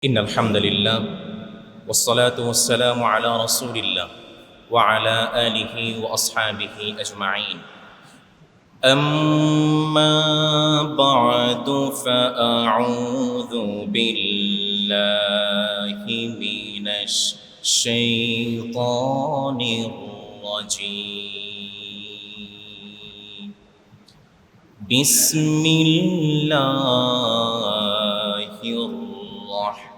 إن الحمد لله والصلاة والسلام على رسول الله وعلى آله وأصحابه أجمعين أما بعد فأعوذ بالله من الشيطان الرجيم بسم الله الرحمن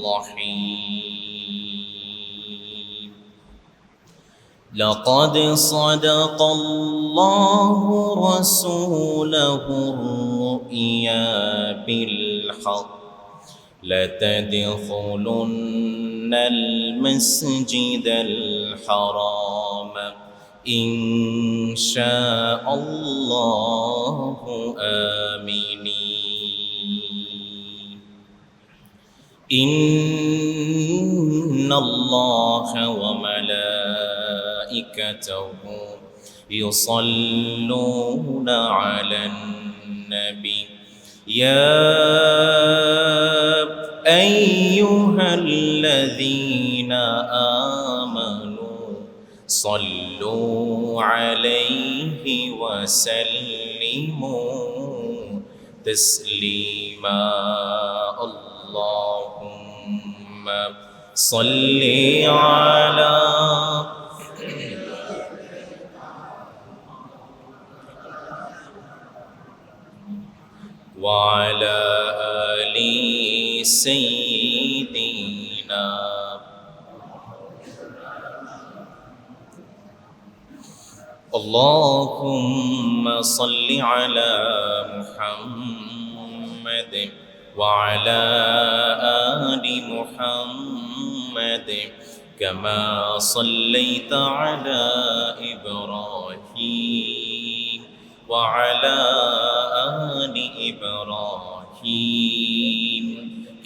الرحيم لقد صدق الله رسوله الرؤيا بالحق لتدخلن المسجد الحرام إن شاء الله آمنين إن الله وملائكته يصلون على النبي يا أيها الذين آمنوا صلوا عليه وسلموا تسليما اللهم صل على وعلى آل سيدنا اللهم صل على محمد وعلى آل محمد كما صليت على إبراهيم وعلى آل إبراهيم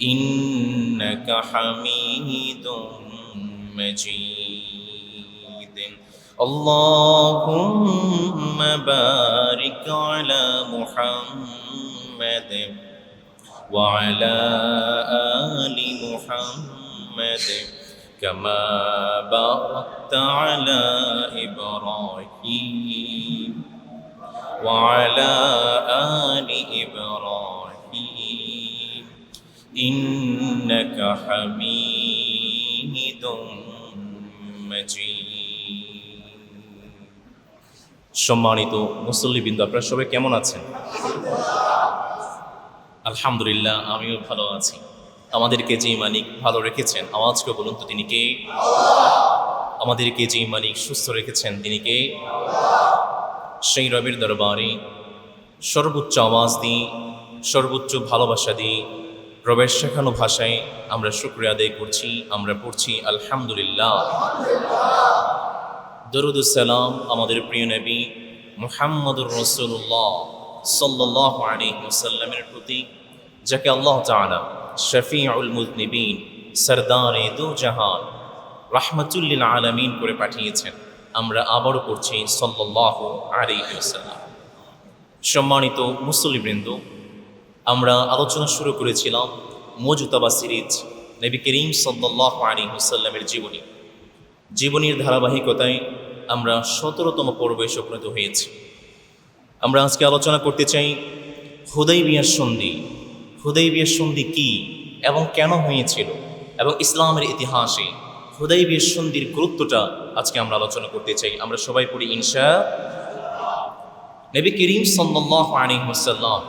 إنك حميد مجيد اللهم بارك على محمد وعلى آل محمد كما باركت على إبراهيم وعلى آل إبراهيم إنك حميد مجيد সম্মানিত মুসল্লিবৃন্দ, আপনারা সবাই কেমন আছেন? আলহামদুলিল্লাহ, আমিও ভালো আছি। আমাদেরকে যে মালিক ভালো রেখেছেন, আওয়াজকে বলুন তো তিনি কে? আমাদেরকে যে মালিক সুস্থ রেখেছেন তিনি কে? সেই রবের দরবারে সর্বোচ্চ আওয়াজ দিই, সর্বোচ্চ ভালোবাসা দিই, রবের শেখানো ভাষায় আমরা শুকরিয়া আদায় করছি। আমরা পড়ছি আলহামদুলিল্লাহ। দরুদ সালাম আমাদের প্রিয় নবী মুহাম্মদুর রাসূলুল্লাহ সাল্লাল্লাহু আলাইহি ওয়াসাল্লামের প্রতি, যাকে আল্লাহ তাআলা শফিউল মুযনিবিন, সরদারে দু জাহান, রাহমাতুল লিল আলামিন করে পাঠিয়েছেন। আমরা আবারও পড়ছি সাল্লাল্লাহু আলাইহি ওয়াসাল্লাম। সম্মানিত মুসল্লিবৃন্দ, আমরা আলোচনা শুরু করেছিলাম মুজতাবা সিরিজ, নবী করিম সাল্লাল্লাহু আলাইহি ওয়াসাল্লামের জীবনীর ধারাবাহিকতায় আমরা 17তম পর্বে উপনীত হয়েছি। আমরা আজকে আলোচনা করতে চাই হুদাইবিয়ার সন্ধি। হুদাইবিয়ার সন্ধি কি এবং কেন হয়েছিল, এবং ইসলামের ইতিহাসে হুদাইবিয়ার সন্ধির গুরুত্বটা আজকে আমরা আলোচনা করতে চাই। আমরা সবাই পড়ি ইনশাআল্লাহ। নবী করিম সাল্লাল্লাহু আলাইহি ওয়াসাল্লাম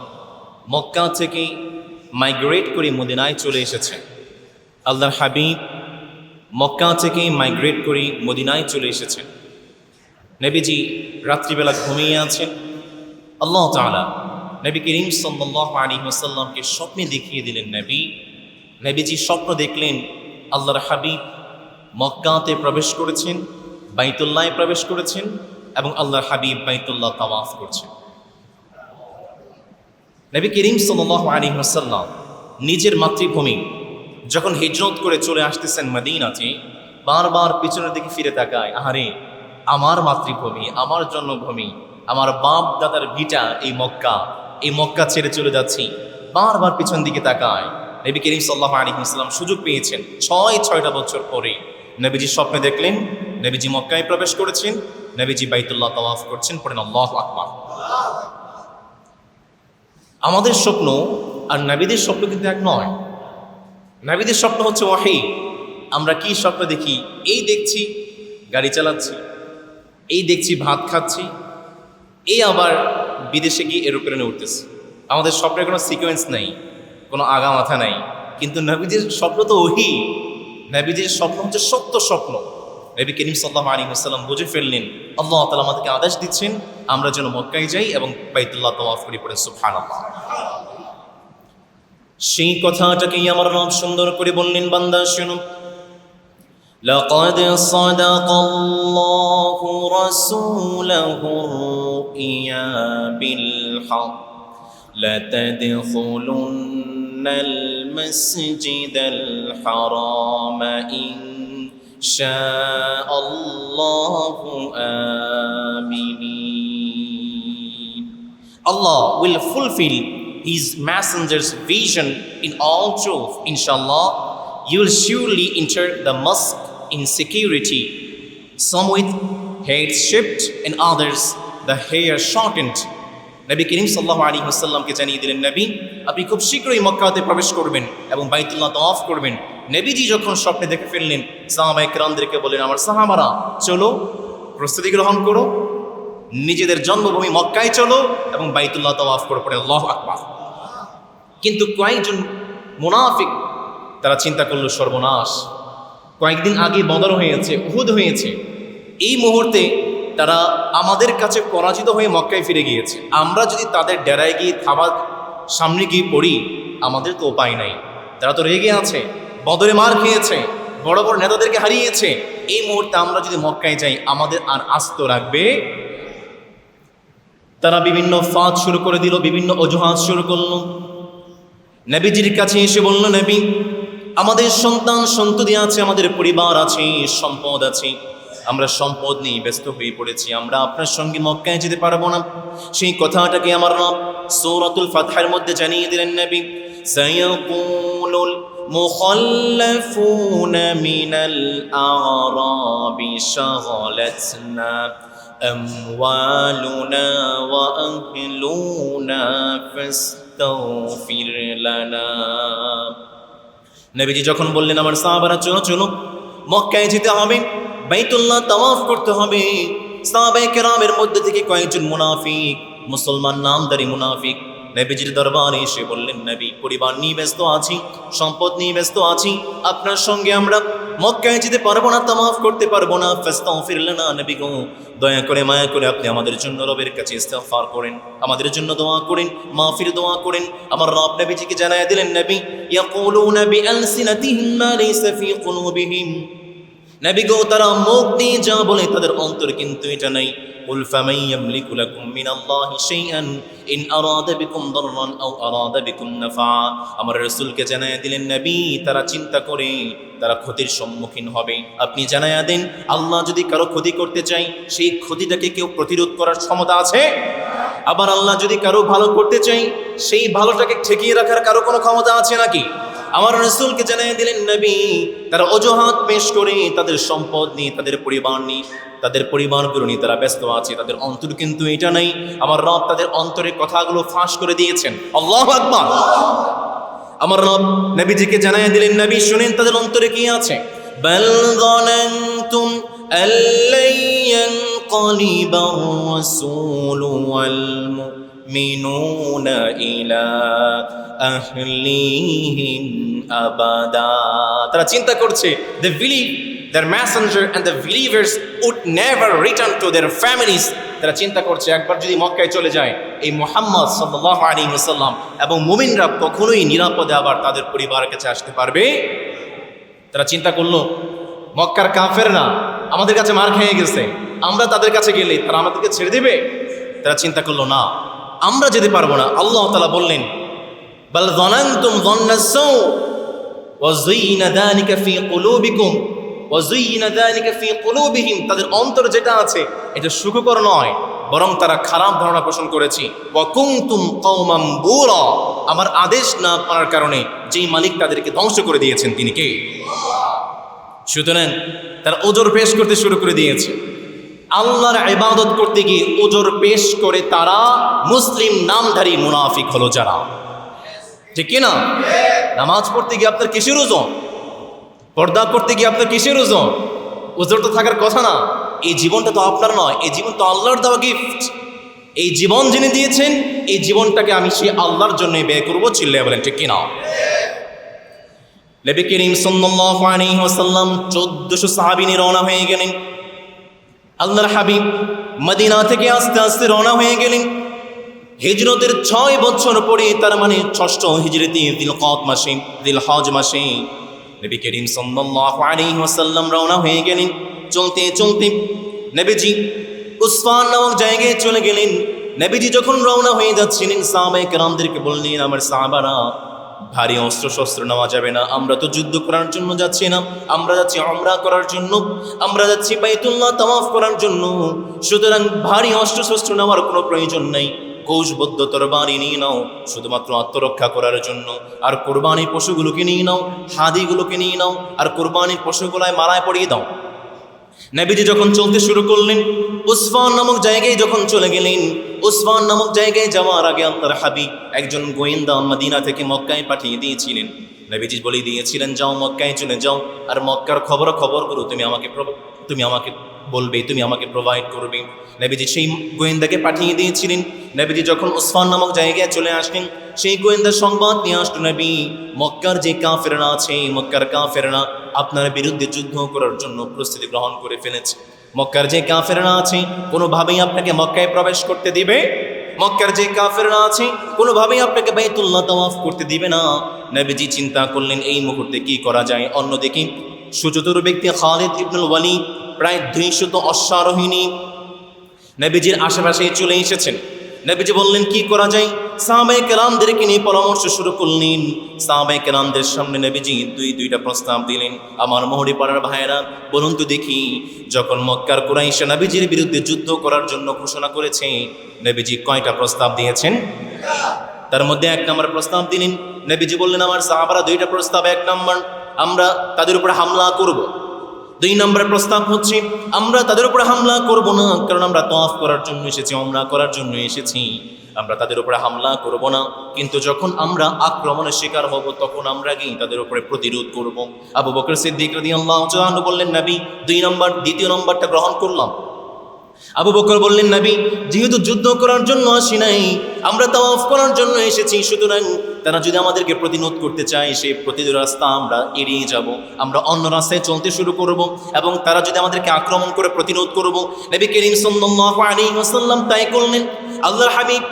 মক্কা থেকে মাইগ্রেট করে মদিনায় চলে এসেছেন। আল্লাহর হাবিব মক্কা থেকে মাইগ্রেট করে মদিনায় চলে এসেছেন। নবীজি রাত্রিবেলা ঘুমিয়ে আছেন। আল্লাহ তাআলা নবী করিম সাল্লাল্লাহু আলাইহি ওয়াসাল্লামকে স্বপ্নে দেখিয়ে দিলেন। নবীজি স্বপ্ন দেখলেন আল্লাহর হাবিব মক্কাতে প্রবেশ করেছেন, বাইতুল্লাহে প্রবেশ করেছেন, এবং আল্লাহর হাবিব বাইতুল্লাহ তাওয়াফ করছেন। নবী করিম সাল্লাল্লাহু আলাইহি ওয়াসাল্লাম নিজের মাতৃভূমি যখন হিজরত করে চলে আসতেছেন মদিনাতে, বারবার পিছনের দিকে ফিরে তাকায়, আহারে আমার মাতৃভূমি, আমার জন্মভূমি, আমার বাপ দাদার ভিটা এই মক্কা, এই মক্কা ছেড়ে চলে যাচ্ছি, বারবার পিছন দিকে তাকায়। নবী করিম সাল্লাল্লাহু আলাইহি ওয়াসাল্লাম সুযোগ পেয়েছেন 6টা বছর পরে নবীজি স্বপ্নে দেখলেন নবীজি মক্কায় প্রবেশ করেছেন, নবীজি বাইতুল্লাহ তাওয়াফ করছেন, পড়েন আল্লাহু আকবার। আমাদের স্বপ্ন আর নবীদের স্বপ্ন কিন্তু এক নয়। নবীদের স্বপ্ন হচ্ছে ওয়াহী। আমরা কি স্বপ্ন দেখি? এই দেখছি গাড়ি চালাচ্ছি, এই দেখছি ভাত খাচ্ছি, এই আবার বিদেশে গিয়ে এরোপ্লেনে উঠতেছি। আমাদের স্বপ্নের কোনো সিকোয়েন্স নাই, কোনো আগা মাথা নাই। কিন্তু নবীদের স্বপ্ন তো ওহী। নবীদের স্বপ্ন হচ্ছে সত্য স্বপ্ন। নবী করিম সাল্লাল্লাহু আলাইহি ওয়াসাল্লাম বুঝে ফেললেন আল্লাহ তাআলা আমাদেরকে আদেশ দিচ্ছেন আমরা যেন মক্কায় যাই এবং বাইতুল্লাহ তাওয়াফ করি, পড়ে সুবহানাল্লাহ। সেই কথাটাকেই আমার রব সুন্দর করে বললেন, বান্দা শুনো, لقد صدق الله رسوله الرؤيا بالحق لتدخلن المسجد الحرام إن شاء الله آمنين. Allah will fulfill His messenger's vision in all truth. Inshallah, you will surely enter the mosque in security, some with heads shaved and others the hair shortened. Nabi Karim সাল্লাল্লাহু আলাইহি ওয়াসাল্লামকে জানিয়ে দিলেন, নবী আপনি খুব শীঘ্রই মক্কাতে প্রবেশ করবেন এবং বাইতুল্লাহ তাওয়াফ করবেন। নবীজি যখন স্বপ্নে দেখে ফেললেন, সাহাবায়ে কেরামদেরকে বললেন, আমার সাহাবারা চলো, প্রস্তুতি গ্রহণ করো, নিজেদের জন্মভূমি মক্কায় চলো এবং বাইতুল্লাহ তাওয়াফ করো, পড়ে আল্লাহু আকবার। কিন্তু কয়েকজন মুনাফিক তারা চিন্তা করলো সর্বনাশ, কয়েকদিন আগে বদর হয়েছে, উহুদ হয়েছে, এই মুহূর্তে তারা আমাদের কাছে পরাজিত হয়ে মক্কায় ফিরে গিয়েছে। আমরা যদি তাদের ডেরায় গিয়ে খাবার সামনে গিয়ে পড়ি, আমাদের তো উপায় নাই। তারা তো রেগে আছে, বদরে মার খেয়েছে, বড় বড় নেতাদেরকে হারিয়েছে। এই মুহূর্তে আমরা যদি মক্কায় যাই, আমাদের আর আস্ত রাখবে। তারা বিভিন্ন ফাঁদ শুরু করে দিল, বিভিন্ন অজুহাত শুরু করলো। নবীজির কাছে এসে বলল, নবী আমাদের সন্তান সন্ততি আছে, আমাদের পরিবার আছে, সম্পদ আছে, আমরা সম্পদ নিয়ে ব্যস্ত হয়ে পড়েছি, আমরা আপনার সঙ্গে মক্কায় যেতে পারবো না। সেই কথাটাকে আমার রব সূরাতুল ফাতহের মধ্যে জানিয়ে দিলেন, নবী সায়াকুলুল মুখাল্লাফুনা মিনাল আরাবি শাগালাতনা আমওয়ালুনা ওয়া আহলুনা ফাস্তাগফির লানা। নবীজি যখন বললেন, আমার সাহাবারা চলো চলো মক্কায় যেতে হবে, বাইতুল্লাহ তাওয়াফ করতে হবে, সাহাবায়ে কেরামের মধ্যে থেকে কয়েকজন মুনাফিক, মুসলমান নামধারী মুনাফিক নবীজির দরবারে এসে বললেন, নবী পরিবার নিয়ে ব্যস্ত আছি, সম্পদ নিয়ে ব্যস্ত আছি, আপনার সঙ্গে আমরা মক্কায় যেতে পারবো না, তাওয়াফ করতে পারবো না, ফাস্তাগফির লানা। নবী গো দয়া করে মায়া করে আপনি আমাদের জন্য রবের কাছে ইস্তিগফার করেন, আমাদের জন্য দোয়া করেন, মাগফির দোয়া করেন। আমার রব নবীজিকে জানায়া দিলেন, নবী ইয়াকুলুনা বিআলসিনাতিহিম মা লাইসা ফি কুলুবিহিম, নবী গো তারা মুখ দিয়ে যা বলে তাদের অন্তর কিন্তু এটা নাই। কুল ফামান ইয়ামলিকু লাকুম মিনাল্লাহি শাইআন ইন আরাদা বিকুম দাররান আও আরাদা বিকুম নাফা। আমার রাসূলকে জানায়া দিলেন, নবী তারা চিন্তা করে তারা ক্ষতির সম্মুখীন হবে, আপনি জানায়া দেন আল্লাহ যদি কারো ক্ষতি করতে চাই, সেই ক্ষতিটাকে কেউ প্রতিরোধ করার ক্ষমতা আছে? আবার আল্লাহ যদি কারো ভালো করতে চাই, সেই ভালোটাকে ঠেকিয়ে রাখার কারো কোনো ক্ষমতা আছে নাকি? আমার রাসূলকে জানিয়ে দিলেন, নবী তারা অজুহাত পেশ করে তাদের সম্পদ নিয়ে, তাদের পরিবার নিয়ে, তাদের পরিবারগুলো নিয়ে তারা ব্যস্ত আছে, তাদের অন্তর কিন্তু এটা নাই। আমার রব তাদের অন্তরের কথাগুলো ফাঁস করে দিয়েছেন। আল্লাহু আকবার। আমার রব নবীজিকে জানিয়ে দিলেন, নবী শুনেন তাদের অন্তরে কি আছে। বাল যানানতুম আল্লান ইয়ানকালিবার রাসূলু ওয়াল মুমিনুনা ইলা আহলিহিম আবাদা। তারা চিন্তা করছে, they believe their messenger and the believers would never return to their families. তারা চিন্তা করছে একবার যদি মক্কায় চলে যায়, এই মুহাম্মদ সাল্লাল্লাহু আলাইহি ওয়াসাল্লাম এবং মুমিনরা কখনোই নিরাপদে আবার তাদের পরিবারের কাছে আসতে পারবে। তারা চিন্তা করলো, মক্কার কাফেররা আমাদের কাছে মার খেয়ে গেছে, আমরা তাদের কাছে গেলে তারা আমাদেরকে ছেড়ে দেবে। তারা চিন্তা করলো, না আমরা যেতে পারবো না। আল্লাহ তাআলা বললেন, বাল যানানতুম যান্নাস-সাউ ওয়া যায়না যালিকা ফি কুলুবিকুম ওয়া যায়না যালিকা ফি কুলুবিহিম। তাদের অন্তর যেটা আছে এটা সুখকর নয়, বরং তারা খারাপ ধারণা পোষণ করেছে। ওয়া কুনতুম কওমান বুরা, আমার আদেশ না পাওয়ার কারণে যেই মালিক তাদেরকে ধ্বংস করে দিয়েছেন তিনি কে? সুতরাং তারা ওজর পেশ করতে শুরু করে দিয়েছে। আল্লাহর ইবাদত করতে গিয়ে ওজর পেশ করে তারা মুসলিম নামধারী মুনাফিক হলো যারা, ঠিক কিনা? নামাজ পড়তে গিয়ে আপনার কিসের ওজন? পর্দা করতে গিয়ে আপনার কিসের ওজন? ওজর তো থাকার কথা না। এই জীবনটা তো আপনার নয়, এই জীবন তো আল্লাহর দেওয়া গিফট। এই জীবন যিনি দিয়েছেন, এই জীবনটাকে আমি সেই আল্লাহর জন্যই ব্যয় করবো। চিল্লায় বলেন ঠিক কিনা? নবী করিম সাল্লাল্লাহু আলাইহি ওয়াসাল্লাম 1400 সাহাবী নিয়ে রওনা হয়ে গেলেন। আল্লাহর হাবিব মদিনা থেকে আস্তে আস্তে রওনা হয়ে গেলেন। হিজরতের 6 বছর পরে, তার মানে 6ষ্ঠ হিজরতে জিলকদ মাসে, জিলহজ মাসে নবী করিম সাল্লাল্লাহু আলাইহি ওয়াসাল্লাম রওনা হয়ে গেলেন। চলতে চলতে নবীজি উসফান নামক জায়গায় চলে গেলেন। নবীজি যখন রওনা হয়ে যাচ্ছিলেন, সাহাবায়ে কেরামদেরকে বললেন, আমার সাহাবারা, ভারী অস্ত্র শস্ত্র নেওয়া যাবে না, আমরা তো যুদ্ধ করার জন্য যাচ্ছি না, আমরা যাচ্ছি উমরা করার জন্য, আমরা যাচ্ছি বাইতুল্লাহ তাওয়াফ করার জন্য। সুতরাং ভারী অস্ত্র শস্ত্র নেওয়ার কোনো প্রয়োজন নেই। কৌশবদ্ধ তরবারি নিয়ে নাও শুধুমাত্র আত্মরক্ষা করার জন্য। আর কোরবানির পশুগুলোকে নিয়ে নাও, হাদিগুলোকে নিয়ে নাও, আর কোরবানির পশুগুলায় মালায় পরিয়ে দাও। নবীজি যখন চলতে শুরু করলেন, উসফান নামক জায়গায় যখন চলে গেলেন, উসফান নামক জায়গায় যাওয়ার আগে আল্লাহর হাবিব একজন গোয়েন্দা মদিনা থেকে মক্কায় পাঠিয়ে দিয়েছিলেন। নবীজি বলে দিয়েছিলেন, যাও মক্কায় চলে যাও, আর মক্কার খবরগুলো তুমি আমাকে বলবে, তুমি আমাকে প্রোভাইড করবে। নবীজি সেই গোয়েন্দাকে পাঠিয়ে দিয়েছিলেন। নবীজি যখন উসফান নামক জায়গায় চলে আসলেন, সেই গোয়েন্দা সংবাদ নিয়ে আসলো, নবী, মক্কার যে কাফেররা আছে, মক্কার কাফেররা আপনার বিরুদ্ধে যুদ্ধ করার জন্য প্রস্তুতি গ্রহণ করে ফেলেছে। মক্কার যে কাফেররা আছে কোনোভাবেই আপনাকে মক্কায় প্রবেশ করতে দিবে, মক্কার যে কাফেররা আছে কোনোভাবেই আপনাকে বাইতুল্লাহ তাওয়াফ করতে দিবে না। নবীজি চিন্তা করলেন এই মুহূর্তে কি করা যায়। অন্যদিকে সুচতুর ব্যক্তি খালিদ ইবনুল ওয়ালিদ প্রায় 200 অশ্বারোহিণী নবীজির আশেপাশে চলে এসেছেন। নবীজি বললেন কি করা যায়। সাহাবায়ে কেরামদেরকে নিয়ে পরামর্শ শুরু করলেন। সাহাবায়ে কেরামদের সামনে নবীজি দুইটা প্রস্তাব দিলেন। আমার মহরি পাড়ার ভাইয়েরা, বলুন তো দেখি, যখন মক্কার কুরাইশা নবীজির বিরুদ্ধে যুদ্ধ করার জন্য ঘোষণা করেছে, নবীজি কয়টা প্রস্তাব দিয়েছেন? তার মধ্যে 1 নম্বর প্রস্তাব দিলেন। নবীজি বললেন, আমার সাহাবারা 2টা প্রস্তাব। 1 নম্বর, আমরা তাদের উপরে হামলা করব। 2 নম্বরের প্রস্তাব হচ্ছে, আমরা তাদের উপরে হামলা করব না, কারণ আমরা তাওয়াফ করার জন্য এসেছি, উমরা করার জন্য এসেছি, আমরা তাদের উপরে হামলা করব না, কিন্তু যখন আমরা আক্রমণের শিকার হব তখন আমরা গিয়ে তাদের উপরে প্রতিরোধ করব। আবু বকর সিদ্দিক রাদিয়াল্লাহু তাআলা আনহু বললেন, নবী, 2 নম্বরটা গ্রহণ করলাম। আবু বকর বললেন, নবী, যেহেতু যুদ্ধ করার জন্য আসি নাই, আমরা তাওয়াফ করার জন্য এসেছি, সুতরাং তারা যদি আমাদেরকে প্রতিরোধ করতে চায়, সেই প্রতিরোধ রাস্তা আমরা এড়িয়ে যাব, আমরা অন্য রাস্তায় চলতে শুরু করব, এবং তারা যদি আমাদেরকে আক্রমণ করে প্রতিরোধ করব। নবী করিম সাল্লাল্লাহু আলাইহি ওয়াসাল্লাম তাই করলেন। আল্লাহর হাবিব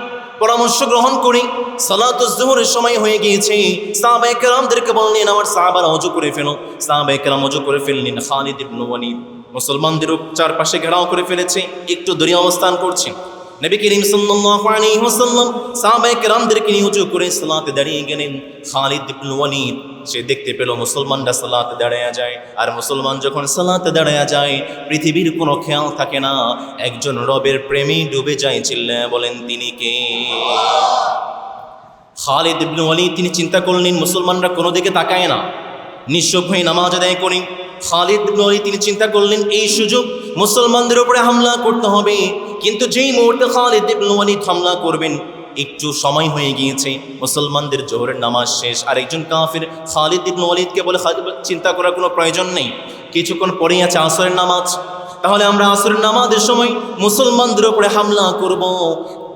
পরামর্শ গ্রহণ করে সালাতুজ যুহরের সময় হয়ে গিয়েছে। সাহাবায়ে কেরামদেরকে বললেন, আমার সাহাবারা ওযু করে ফেলো। সাহাবায়ে কেরাম ওযু করে ফেললেন। খালিদ ইবনে ওয়ালিদ মুসলমানদের চারপাশে ঘেরাও করে ফেলেছে, একটু দূরে অবস্থান করছে। নবী করিম সাল্লাল্লাহু আলাইহি ওয়াসাল্লাম সাহাবায়ে কেরামদেরকে নিয়ে উঁচু করে সালাতে দাঁড়িয়ে গেলেন। খালিদ ইবনে ওয়ালিদ সে দেখতে পেল মুসলমানরা সালাতে দাঁড়ায়া যায়, আর মুসলমান যখন সালাতে দাঁড়ায়া যায় পৃথিবীর কোনো খেয়াল থাকে না, একজন রবের প্রেমে ডুবে যায়। চিল্লায়া বলেন তিনি কে? খালিদ ইবনে ওয়ালিদ তিনি চিন্তা করলেন মুসলমানরা কোনো দিকে তাকায় না, নিঃশব্দ হয়ে নামাজ আদায় করি। খালিদ ইবনে ওয়ালিদ তিনি চিন্তা করলেন এই সুযোগ মুসলমানদের উপরে হামলা করতে হবে, কিন্তু যেই মুহূর্তে খালিদ ইবনে ওয়ালিদ হামলা করবেন একটু সময় হয়ে গিয়েছে, মুসলমানদের জোহরের নামাজ শেষ। আরেকজন কাফির খালিদ ইবনে ওয়ালিদকে বলে, চিন্তা করার কোনো প্রয়োজন নেই, কিছুক্ষণ পরেই আছে আসরের নামাজ, তাহলে আমরা আসরের নামাজের সময় মুসলমানদের উপরে হামলা করব।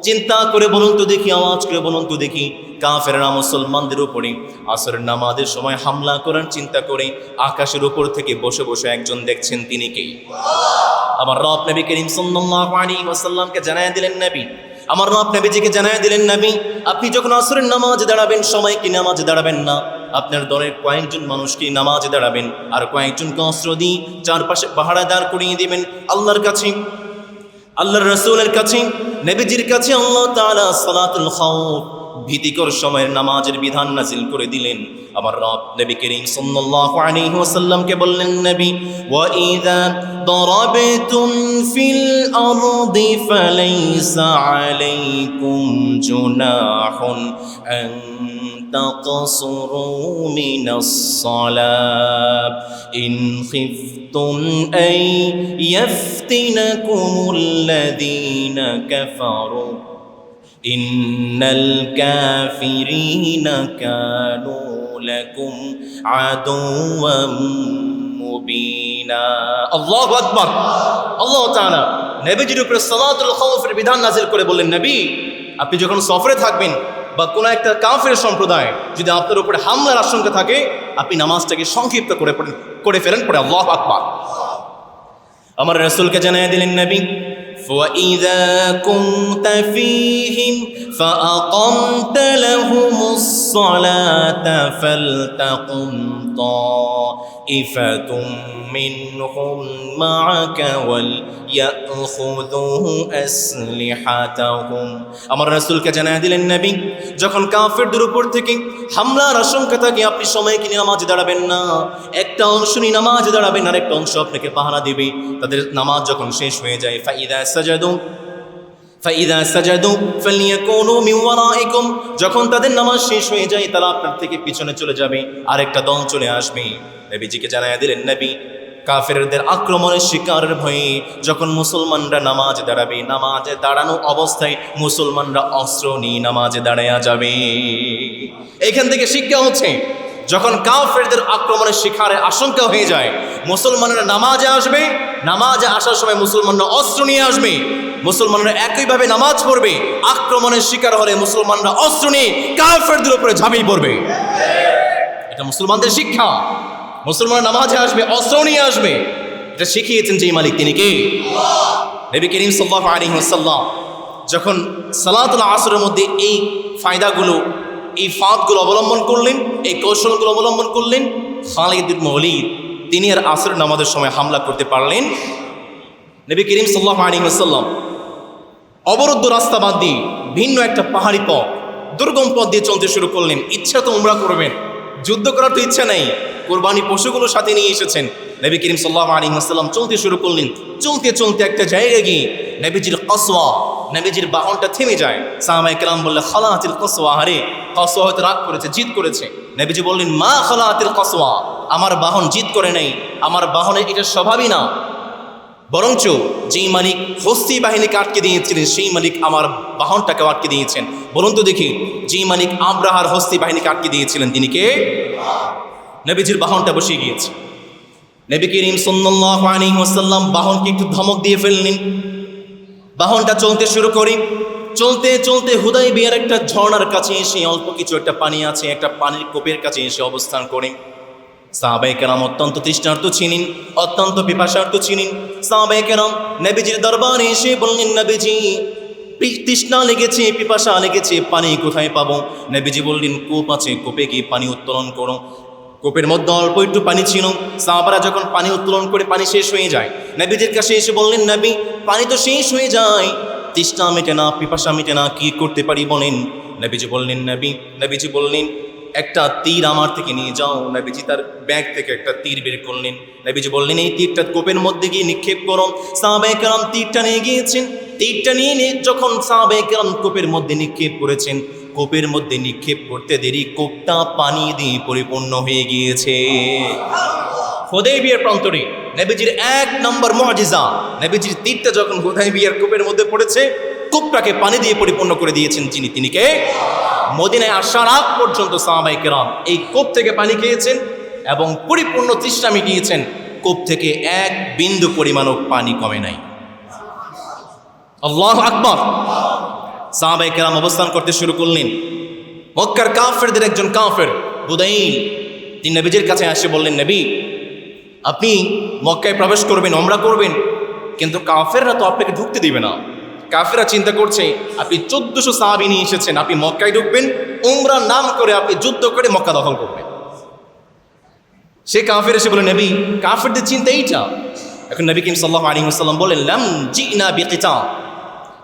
চিন্তা করে বলুন তো দেখি, আওয়াজ করে বলুন তো দেখি, কাফেররা মুসলমানদের উপরে আসরের নামাজের সময় হামলা করার চিন্তা করে আকাশের উপর থেকে বসে বসে একজন দেখছেন, তিনি কে? আমার রব নবী করিম সাল্লাল্লাহু আলাইহি ওয়াসাল্লামকে জানায় দিলেন নবী, আমার রব নবীজিকে জানায় দিলেন, নবী, আপনি যখন আসরের নামাজে দাঁড়াবেন সবাইকে নামাজে দাঁড়াবেন না, আপনার দলের কয়েকজন মানুষকে নামাজে দাঁড়াবেন, আর কয়েকজনকে অস্ত্র দিয়ে চারপাশে পাহারা দাঁড় করিয়ে দিবেন। আল্লাহর কাছে, আল্লাহর রাসূলের কাছে, নবীজির কাছে আল্লাহ তাআলা সালাতুল খাউফ ভীতিকর সময়ের নামাজের বিধান নাজিল করে দিলেন। আমার রব নবী করিম সাল্লাল্লাহু আলাইহি ওয়াসাল্লামকে বললেন, নবী, ওয়া ইযা ضربتم في الأرض فليس عليكم جناح أن تقصروا من الصلاة إن خفتم أن يفتنكم الذين كفروا إن الكافرين كانوا لكم عدوا মুবিনা। আল্লাহু আকবার। আল্লাহ তাআলা নবীজির উপরে সালাতুল খাউফের বিধান নাযিল করে বললেন, নবী আপনি যখন সফরে থাকবেন বা কোনো একটা কাফের সম্প্রদায় যদি আপনার উপরে হামলার আশঙ্কা থাকে, আপনি নামাজটাকে সংক্ষিপ্ত করে ফেলেন, পরে আল্লাহু আকবার। আমার রাসূলকে জানিয়ে দিলেন নবী, فَإِذَا كُنْتَ فِيهِمْ فَأَقَمْتَ لَهُمُ الصَّلَاةَ فَلْتَقُمْ طَائِفَةٌ مِّنْهُمْ مَعَكَ وَلْيَأْخُذُوا أَسْلِحَتَهُمْ। আমার রাসূলকে জানিয়ে দিলেন নবী, যখন কাফেরদের উপর থেকে হামলার আশঙ্কা থাকে আপনি সময় কিনে নামাজে দাঁড়াবেন না, একটা অংশ নিয়ে নামাজে দাঁড়াবেন আর একটা অংশ আপনাকে পাহারা দিবে। তাদের নামাজ যখন শেষ হয়ে যায়, فَإِذَا سَجَدُوا فَلْيَكُونُوا مِنْ وَرَائِكُمْ, যখন তাদের নামাজ শেষ হয়ে যায় তারা আপনার থেকে পিছনে চলে যাবে, আরেকটা দল চলে আসবে। নবীজিকে জানায়া দিলেন নবী, কাফেরদের আক্রমণের শিকারের ভয়ে যখন মুসলমানরা নামাজে দাঁড়াবে, নামাজে দাঁড়ানো অবস্থায় মুসলমানরা অস্ত্র নিয়ে নামাজে দাঁড়ায়া যাবে। এখান থেকে শিক্ষা হচ্ছে, যখন কাফেরদের আক্রমণের শিকারের আশঙ্কা হয়ে যায় মুসলমানরা নামাজে আসবে, নামাজে আসার সময় মুসলমানরা অস্ত্র নিয়ে আসবে, মুসলমানরা একইভাবে নামাজ পড়বে, আক্রমণের শিকার হলে মুসলমানরা অস্ত্র নিয়ে কাফেরদের উপরে ঝাঁপিয়ে পড়বে। এটা মুসলমানদের শিক্ষা। মুসলমানরা নামাজে আসবে, অস্ত্র নিয়ে আসবে। এটা শিখিয়েছেন যে মালিক, তিনি কে? নবী করিম সাল্লাল্লাহু আলাইহি ওয়াসাল্লাম যখন সালাতুল আসরের মধ্যে এই ফায়দাগুলো, এই ফাঁদগুলো অবলম্বন করলেন, এই কৌশলগুলো অবলম্বন করলেন, খালিদ ইবনে ওয়ালিদ তিনি আর আসরের নামাজের সময় হামলা করতে পারলেন। নবী করিম সাল্লাল্লাহু আলাইহি ওয়াসাল্লাম অবরুদ্ধ রাস্তা বাদ দিয়ে ভিন্ন একটা পাহাড়ি পথ, দুর্গম পথ দিয়ে চলতে শুরু করলেন। ইচ্ছা তো উমরা করবেন, যুদ্ধ করার তো ইচ্ছা নেই, কোরবানি পশুগুলো সাথে নিয়ে এসেছেন। নবী করিম সাল্লাল্লাহু আলাইহি ওয়াসাল্লাম চলতে শুরু করলেন। চলতে চলতে একটা জায়গায় গিয়ে নবীজির কসওয়া, নবীজির বাহনটা থেমে যায়। সাহাবায়ে কেরাম বললেন, খালাতিল কসওয়া, আরে কসওয়া হয়তো রাগ করেছে, জিদ করেছে। নবীজি বললেন, মা খালাতিল কসওয়া, আমার বাহন জিদ করে নেই, আমার বাহনের এটা স্বভাবই না, বরঞ্চ যেই মালিক হস্তি বাহিনীকে আটকে দিয়েছিলেন সেই মালিক আমার বাহনটাকেও আটকে দিয়েছেন। বলুন তো দেখি, যেই মালিক আব্রাহার হস্তি বাহিনীকে আটকে দিয়েছিলেন তিনি কে? নবীজির বাহনটা বসে গিয়েছে। নবী করিম সাল্লাল্লাহু আলাইহি ওয়াসাল্লাম বাহনকে একটু ধমক দিয়ে ফেললেন। বাহনটা চলতে শুরু করি, চলতে চলতে হুদাইবিয়ার একটা ঝর্ণার কাছে এসে, অল্প কিছু একটা পানি আছে, একটা পানির কোপের কাছে এসে অবস্থান করে। সাহাবায়ে কেরাম অত্যন্ত তৃষ্ণার্ত ছিলেন, অত্যন্ত পিপাসার্ত ছিলেন। সাহাবায়ে কেরাম নবীজির দরবারে এসে বললেন, নবীজি তৃষ্ণা লেগেছে, পিপাসা লেগেছে, পানি কোথায় পাবো? নবীজি বললেন, কূপ আছে, কূপে গিয়ে পানি উত্তোলন করো। কূপের মধ্যে অল্প একটু পানি ছিল। সাহাবারা যখন পানি উত্তোলন করে পানি শেষ হয়ে যায়, নবীজির কাছে এসে বললেন, নবী পানি তো শেষ হয়ে যায়, তৃষ্ণা মেটে না, পিপাসা মেটে না, কি করতে পারি বলেন? নবীজি বললেন, একটা তীর আমার থেকে নিয়ে যাও। নবীজি তার ব্যাগ থেকে একটা তীর বের করলেন। নবীজি বললেন, এই তীরটা কূপের মধ্যে গিয়ে নিক্ষেপ করো। সাহাবায়ে কেরাম তীরটা নিয়ে গিয়েছেন। তীরটা নিয়ে যখন সাহাবায়ে কেরাম কূপের মধ্যে নিক্ষেপ করেছেন, কূপের মধ্যে নিক্ষেপ করতে দেরি কূপটা পানি দিয়ে পরিপূর্ণ হয়ে গিয়েছে। হুদাইবিয়ার প্রান্তরে নবীজির এক নম্বর মুআজিজা, নবীজির তীরটা যখন হুদাইবিয়ার কূপের মধ্যে পড়েছে, কূপটাকে পানি দিয়ে পরিপূর্ণ করে দিয়েছেন তিনি কে? মদিনায় আসার আগ পর্যন্ত সাহাবায়ে কেরাম এই কূপ থেকে পানি খেয়েছেন এবং পরিপূর্ণ তৃষ্ণা মিটিয়েছেন। কূপ থেকে এক বিন্দু পরিমাণও পানি কমে নাই। আল্লাহু আকবার। সাহাবায়ে কেরাম অবস্থান করতে শুরু করলেন। মক্কার কাফেরদের একজন কাফের বুদাইল, তিনি নবীজির কাছে এসে বললেন, নবী আপনি মক্কায় প্রবেশ করবেন, উমরা করবেন, কিন্তু কাফেররা তো আপনাকে ঢুকতে দিবে না। কাফেররা চিন্তা করছে আপনি 1400 সাহাবী নিয়ে এসেছেন, আপনি মক্কায় ঢুকবেন, উমরার নাম করে আপনি যুদ্ধ করে মক্কা দখল করবেন। সে কাফের এসে বলে, নবী কাফেরদের চিন্তা এইটা। এখন নবী করিম সাল্লাল্লাহু আলাইহি ওয়াসাল্লাম বলেন, লাম জিনা বিকিতাল,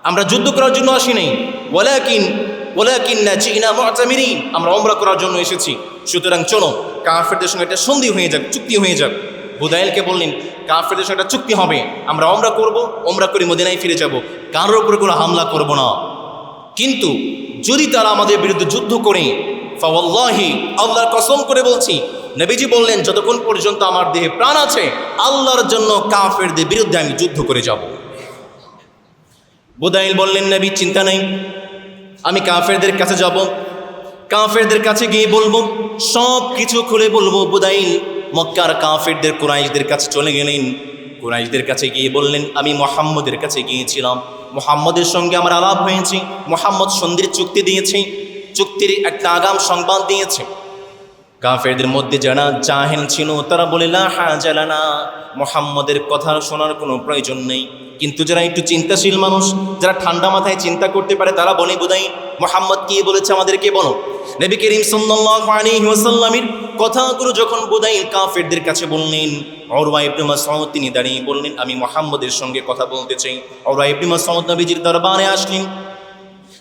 আমরা যুদ্ধ করার জন্য আসি নাই, ওয়ালাকিন্না জিনা মু'তামিরিন, আমরা উমরা করার জন্য এসেছি। সুতরাং চলো কাফেরদের সঙ্গে একটা সন্ধি হয়ে যাক, চুক্তি হয়ে যাক। বুদাইলকে বললেন কাফেরদের সঙ্গে একটা চুক্তি হবে, আমরা ওমরা করব, ওমরা করে মদিনায় ফিরে যাব, কারোর উপরে কোনো হামলা করব না। কিন্তু যদি তারা আমাদের বিরুদ্ধে যুদ্ধ করে, ফাওয়াল্লাহি, আল্লাহর কসম করে বলছি, নবীজি বললেন যতক্ষণ পর্যন্ত আমার দেহে প্রাণ আছে আল্লাহর জন্য কাফেরদের বিরুদ্ধে আমি যুদ্ধ করে যাব। বুদাইল বললেন নবী চিন্তা নেই, আমি কাফেরদের কাছে যাব, কাফেরদের কাছে গিয়ে বলবো, সব কিছু খুলে বলবো। বুদাইল মক্কার কাফেরদের কুরাইশদের কাছে চলে গেলেন, কুরাইশদের কাছে গিয়ে বললেন আমি মুহাম্মদের কাছে গিয়েছিলাম, মুহাম্মদের সঙ্গে আমার আলাপ হয়েছে, মুহাম্মদ সন্ধির চুক্তি দিয়েছে, চুক্তির একটা আগাম সংবাদ দিয়েছে। কাফেরদের মধ্যে যারা জাহেল ছিল তারা বলে লা হাজা লানা, মুহাম্মদের কথা শোনার কোনো প্রয়োজন নেই। কিন্তু যারা একটু চিন্তাশীল মানুষ, যারা ঠান্ডা মাথায় চিন্তা করতে পারে, তারা বলে বুদাইল মুহাম্মদ কি বলেছে আমাদেরকে বলো। নবী করিম সাল্লাল্লাহু আলাইহি ওয়াসাল্লামের কথাগুলো যখন বুদাইল কাফেরদের কাছে বললেন, উরওয়া ইবনে মাসউদ তিনি দাঁড়িয়ে বললেন আমি মুহাম্মদের সঙ্গে কথা বলতে চাই। উরওয়া ইবনে মাসউদ নবীজির দরবারে আসলেন,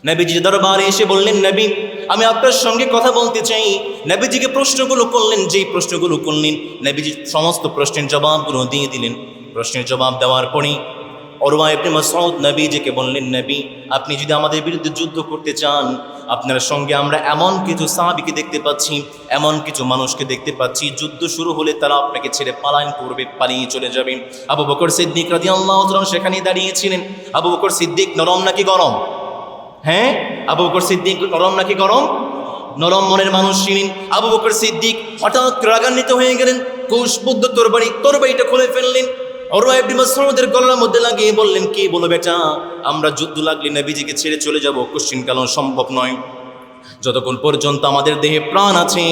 নবীজির দরবারে এসে বললেন নবী আমি আপনার সঙ্গে কথা বলতে চাই। নবীজিকে প্রশ্নগুলো করলেন, যেই প্রশ্নগুলো করলেন নবীজি সমস্ত প্রশ্নের জবাবগুলো দিয়ে দিলেন। প্রশ্নের জবাব দেওয়ার পরে উরওয়া ইবনে মাসউদ নবীজিকে বললেন নবী আপনি যদি আমাদের বিরুদ্ধে যুদ্ধ করতে চান, আপনার সঙ্গে আমরা এমন কিছু সাহাবীকে দেখতে পাচ্ছি, এমন কিছু মানুষকে দেখতে পাচ্ছি, যুদ্ধ শুরু হলে তারা আপনাকে ছেড়ে পলায়ন করবে, পালিয়ে চলে যাবে। আবু বকর সিদ্দিক রাদিয়াল্লাহু তাআলা সেখানে দাঁড়িয়েছিলেন। আবু বকর সিদ্দিক নরম নাকি গরম? হ্যাঁ, আবু বকর সিদ্দিক নরম নাকি গরম? নরম মনের মানুষ ছিলেন। আবু বকর সিদ্দিক হঠাৎ রাগান্বিত হয়ে গেলেন, কৌশবদ্ধ তরবারিটা খুলে ফেললেন, উরওয়া ইবনে মাসউদের গলার মধ্যে লাগিয়ে বললেন কি বলো বেটা, আমরা যুদ্ধ লাগলে নবীজিকে ছেড়ে চলে যাব কোশ্চিনকালও সম্ভব নয়। যতক্ষণ পর্যন্ত আমাদের দেহে প্রাণ আছে,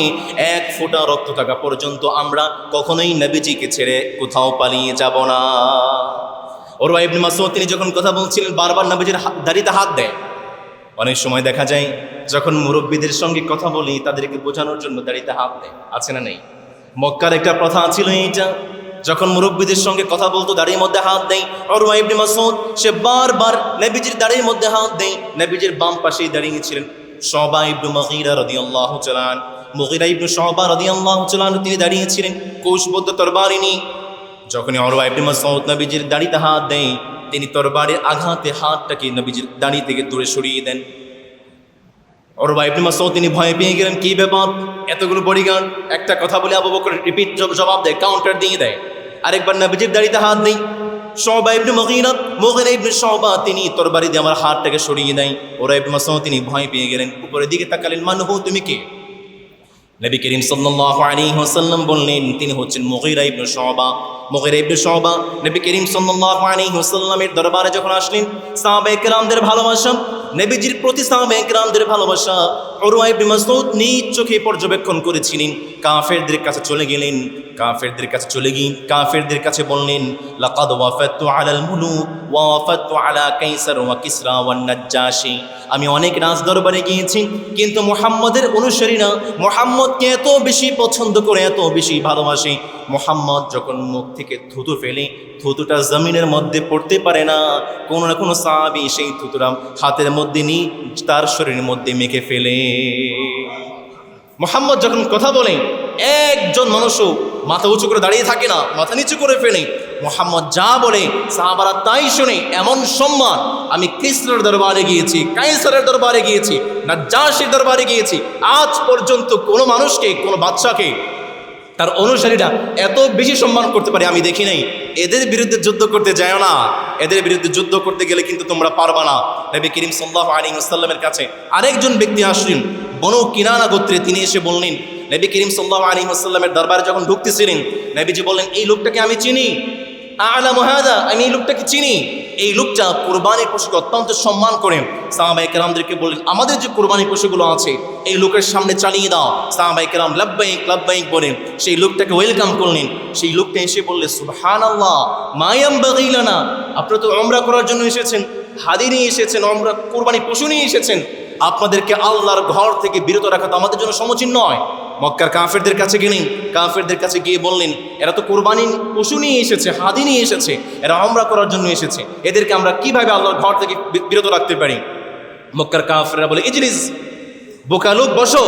এক ফোঁটা রক্ত থাকা পর্যন্ত আমরা কখনোই নবীজিকে ছেড়ে কোথাও পালিয়ে যাব না। উরওয়া ইবনে মাসউদ তিনি যখন কথা বলছিলেন বারবার নবীজির দাড়িতে হাত দেয়। অনেক সময় দেখা যায় যখন মুরব্বীদের সঙ্গে কথা বলি তাদেরকে বোঝানোর জন্য দাড়িতে হাত দেয়, আছে না নেই? মক্কার একটা প্রথা ছিল এইটা, যখন মুরব্বীদের সঙ্গে কথা বলতো দাড়ির মধ্যে হাত দেয়। উরওয়া ইবনে মাসউদ সে বারবার নবীজির দাড়ির মধ্যে হাত দেয়। নবীজির বাম পাশেই দাঁড়িয়েছিলেন শুবা ইবনে মুগীরা রাদিয়াল্লাহু তাআলা আনহু। মুগীরা ইবনে শুবা রাদিয়াল্লাহু তাআলা আনহু তিনি দাঁড়িয়েছিলেন কৌশবদ্ধ তরবারি নিয়ে। যখনই উরওয়া ইবনে মাসউদ নবীজির দাড়িতে হাত দেয়, তিনি তরবারির আঘাতে হাতটাকে নবীজির দাড়ি থেকে দূরে সরিয়ে দেন। উরওয়া ইবনে মাসউদ তিনি ভয় পেয়ে গেলেন, কি ব্যাপার, এতগুলো বডিগার্ড, একটা কথা বলে আবু বকর রিপিট জবাব দেয়, কাউন্টার দিয়ে দেয়। আরেকবার নবীজির দাড়িতে হাত দেয়, শুবা ইবনে মুগীরা ইবনে শুবা তিনি তরবারি দিয়ে আমার হাতটাকে সরিয়ে দেয়। উরওয়া ইবনে মাসউদ তিনি ভয় পেয়ে গেলেন, উপরের দিকে তাকালেন, মানহু তুমি কে? নবী করিম সাল্লাল্লাহু আলাইহি ওয়াসাল্লাম বললেন তিনি হচ্ছেন মুগীরা ইবনে শুবা। মুগীরা ইবনে শুবা নবী করিম সাল্লাল্লাহু আলাইহি ওয়াসাল্লামের দরবারে যখন আসলেন, সাহাবায়ে কেরামদের ভালোবাসা, নবীজির প্রতি সাহাবায়ে কেরামদের ভালোবাসা উরওয়া ইবনে মাসউদ নিজ চোখে পর্যবেক্ষণ করেছিলেন। কাফেরদের কাছে চলে গেলেন, কাফেরদের কাছে চলে গিয়ে কাফেরদের কাছে বললেন, লাকাদ ওয়াফাতু আলাল মুলুক ওয়া ওয়াফাতু আলা কাইসার ওয়া কিসরা ওয়ান নাজ্জাশী। আমি অনেক রাজ দরবারে গিয়েছি, কিন্তু মুহাম্মদের অনুসারীরা মুহাম্মদকে এত বেশি পছন্দ করে, এত বেশি ভালোবাসে, মুহাম্মদ যখন মুখ থেকে থুতু ফেলে থুতুটা জমিনের মধ্যে পড়তে পারে না, কোনো না কোনো সাহাবী সেই থুতুটা হাতের মধ্যে নিয়ে তার শরীরের মধ্যে মেখে ফেলে। মুহাম্মদ যখন কথা বলে একজন মানুষও মাথা উঁচু করে দাঁড়িয়ে থাকে না, মাথা নিচু করে ফেলে। মুহাম্মদ যা বলে সাহাবারা তাই শুনে। এমন সম্মান, আমি কিসরার দরবারে গিয়েছি, কায়সারের দরবারে গিয়েছি, নাজ্জাশীর দরবারে গিয়েছি, আজ পর্যন্ত কোনো মানুষকে, কোনো বাদশাকে তার অনুসারীরা এত বেশি সম্মান করতে পারে আমি দেখি নাই। এদের বিরুদ্ধে যুদ্ধ করতে যায় না, এদের বিরুদ্ধে যুদ্ধ করতে গেলে কিন্তু তোমরা পারবা না। নবী করিম সাল্লাল্লাহু আলাইহি ওয়াসাল্লামের কাছে আরেকজন ব্যক্তি আসলেন, বনু কিনানা গোত্রে, তিনি এসে বললেন, নবী করিম সাল্লাল্লাহু আলাইহি ওয়াসাল্লামের দরবারে যখন ঢুকতেছিলেন, নবীজি বললেন এই লোকটাকে আমি চিনি, আ'লামু হাযা, আমি এই লোকটাকে চিনি। এই লোকটা কুরবানির পশুকে অত্যন্ত সম্মান করেন। সাহাবায়ে কেরামদেরকে বললেন আমাদের যে কুরবানির পশুগুলো আছে এই লোকের সামনে চালিয়ে দাও। সাহাবায়ে কেরাম লাব্বাইক লাব্বাইক বলেন, সেই লোকটাকে ওয়েলকাম করলেন। সেই লোকটা এসে বললে সুবহানাল্লাহ মা ইয়ামবাগি লানা, আপনারা তো উমরা করার জন্য এসেছেন, হাদি নিয়ে এসেছেন, উমরা কুরবানি পশু নিয়ে এসেছেন, আপনাদেরকে আল্লাহর ঘর থেকে বিরত রাখা তো আমাদের জন্য সমীচীন নয়। মক্কার কাফেরদের কাছে গেলেন, কাফেরদের কাছে গিয়ে বললেন এরা তো কোরবানি পশু নিয়ে এসেছে, হাদি নিয়ে এসেছে, এরা উমরা করার জন্য এসেছে, এদেরকে আমরা কিভাবে আল্লাহর ঘর থেকে বিরত রাখতে পারি? মক্কার কাফেররা বলে ইজলিস, বোকা লোক বসো,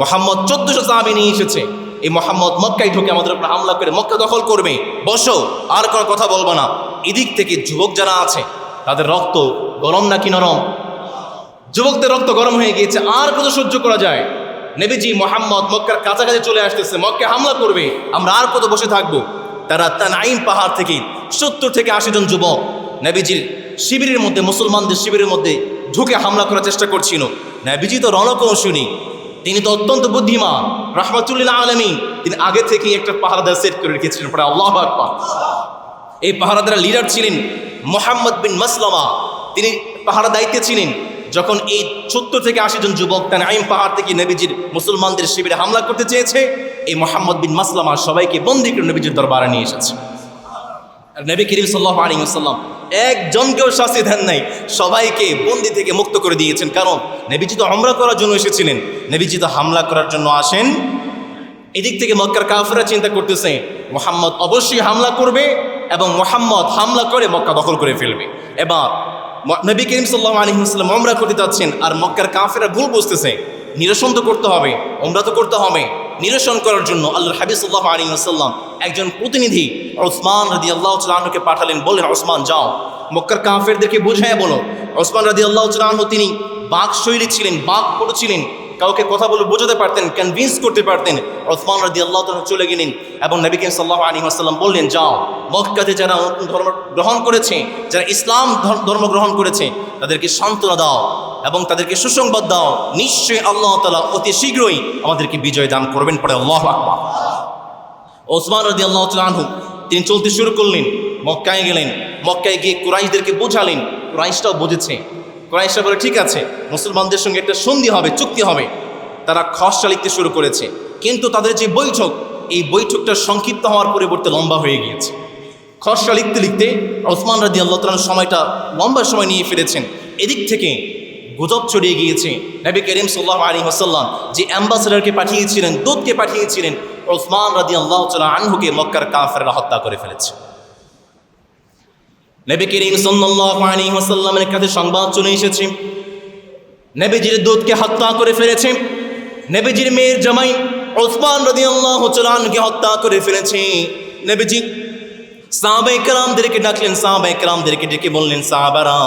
মুহাম্মদ 1400 সাহাবী নিয়ে এসেছে, এই মোহাম্মদ মক্কায় ঢুকে আমাদের উপর হামলা করে মক্কা দখল করবে, বসো, আর কোনো কথা বলবো না। এদিক থেকে যুবক যারা আছে তাদের রক্ত গরম নাকি নরম? যুবকদের রক্ত গরম হয়ে গিয়েছে, আর কত সহ্য করা যায়? নবীজি মোহাম্মদ মক্কার কাছাকাছি চলে আসতেছে, মক্কায় হামলা করবে, আমরা আর কত বসে থাকবো? তারা তানাইম পাহাড় থেকে 70 থেকে 80 জন যুবক নবীজির শিবিরের মধ্যে, মুসলমানদের শিবিরের মধ্যে ঢুকে হামলা করার চেষ্টা করছিল। নবীজি তো রণকৌশলী, তিনি তো অত্যন্ত বুদ্ধিমান, রাহমাতুল্লিল আলামিন। তিনি আগে থেকেই একটা পাহারাদার সেট করে রেখেছিলেন। পরে আল্লাহু আকবার। এই পাহারাদার লিডার ছিলেন মুহাম্মদ বিন মাসলামা, তিনি পাহারা দায়িত্বে ছিলেন। যখন এই 70 থেকে 80 জন যুবক তানাইম পাহাড় থেকে নবীজির মুসলমানদের শিবিরে হামলা করতে চেয়েছে, এই মুহাম্মদ বিন মাসলামা সবাইকে বন্দী করে নবীজির দরবারে নিয়ে এসেছে। আর নবী করিম সাল্লাল্লাহু আলাইহি ওয়াসাল্লাম একজনকেও শাস্তি দেন নাই, সবাইকে বন্দী থেকে মুক্ত করে দিয়েছেন। কারণ নবীজি তো উমরা করার জন্য এসেছিলেন, নবীজি তো হামলা করার জন্য আসেন। এদিক থেকে মক্কার কাফেররা চিন্তা করতেছে মুহাম্মদ অবশ্যই হামলা করবে এবং মুহাম্মদ হামলা করে মক্কা দখল করে ফেলবে। এবার নবী করিম সাল্লাল্লাহু আলাইহি ওয়াসাল্লাম উমরা করতে যাচ্ছেন, আর মক্কার কাফেররা ভুল বুঝতেছে। নিরসন তো করতে হবে, উমরা তো করতে হবে। নিরসন করার জন্য আল্লাহর হাবিব সাল্লাল্লাহু আলাইহি ওয়াসাল্লাম একজন প্রতিনিধি ওসমান রাদিয়াল্লাহু তাআলা আনহুকে পাঠালেন, বললেন ওসমান যাও মক্কার কাফেরদেরকে বুঝাইয়া বলো। ওসমান রাদিয়াল্লাহু তাআলা আনহু তিনি বাক শৈলী ছিলেন, বাক পড়ছিলেন, কাউকে কথা বলে বোঝাতে পারতেন, কনভিন্স করতে পারতেন। ওসমান রাদিয়াল্লাহু তাআলা চলে গেলেন এবং নবী করিম সাল্লাল্লাহু আলাইহি ওয়াসাল্লাম বললেন যাও মক্কাতে যারা নতুন ধর্ম গ্রহণ করেছে, যারা ইসলাম ধর্ম গ্রহণ করেছে তাদেরকে সান্ত্বনা দাও এবং তাদেরকে সুসংবাদ দাও, নিশ্চয়ই আল্লাহ তাআলা অতি শীঘ্রই আমাদেরকে বিজয় দান করবেন। পরে আল্লাহু আকবার। ওসমান রাদিয়াল্লাহু তাআলা আনহু তিনি চলতে শুরু করলেন, মক্কায় গেলেন। মক্কায় গিয়ে কুরাইশদেরকে বোঝালেন, কুরাইশটাও বুঝেছে। কুরাইশরা বলে ঠিক আছে, মুসলমানদের সঙ্গে একটা সন্ধি হবে, চুক্তি হবে। তারা খসড়া লিখতে শুরু করেছে, কিন্তু তাদের যে বৈঠক, এই বৈঠকটা সংক্ষিপ্ত হওয়ার পরিবর্তে লম্বা হয়ে গিয়েছে। খসড়া লিখতে লিখতে ওসমান রাদিয়াল্লাহু তাআলা সময়টা লম্বা সময় নিয়ে ফেলেছেন। এদিক থেকে গুজব ছড়িয়ে গিয়েছে নবী করিম সাল্লাল্লাহু আলাইহি ওয়াসাল্লাম যে অ্যাম্বাসেডরকে পাঠিয়েছিলেন, দূতকে পাঠিয়েছিলেন, ওসমান রাদিয়াল্লাহু তাআলা আনহুকে মক্কার কাফেররা হত্যা করে ফেলেছে। নবী করিম সাল্লাল্লাহু আলাইহি ওয়াসাল্লামের কাছে সংবাদ চলে এসেছে নবীজির দূতকে হত্যা করে ফেলেছে, নবীজির মেয়ের জামাই ওসমান রাদিয়াল্লাহু তাআলা আনহুকে হত্যা করে ফেলেছে। নবীজি সাহাবায়ে কেরামদেরকে ডাকলেন, সাহাবায়ে কেরামদেরকে ডেকে বললেন সাহাবারা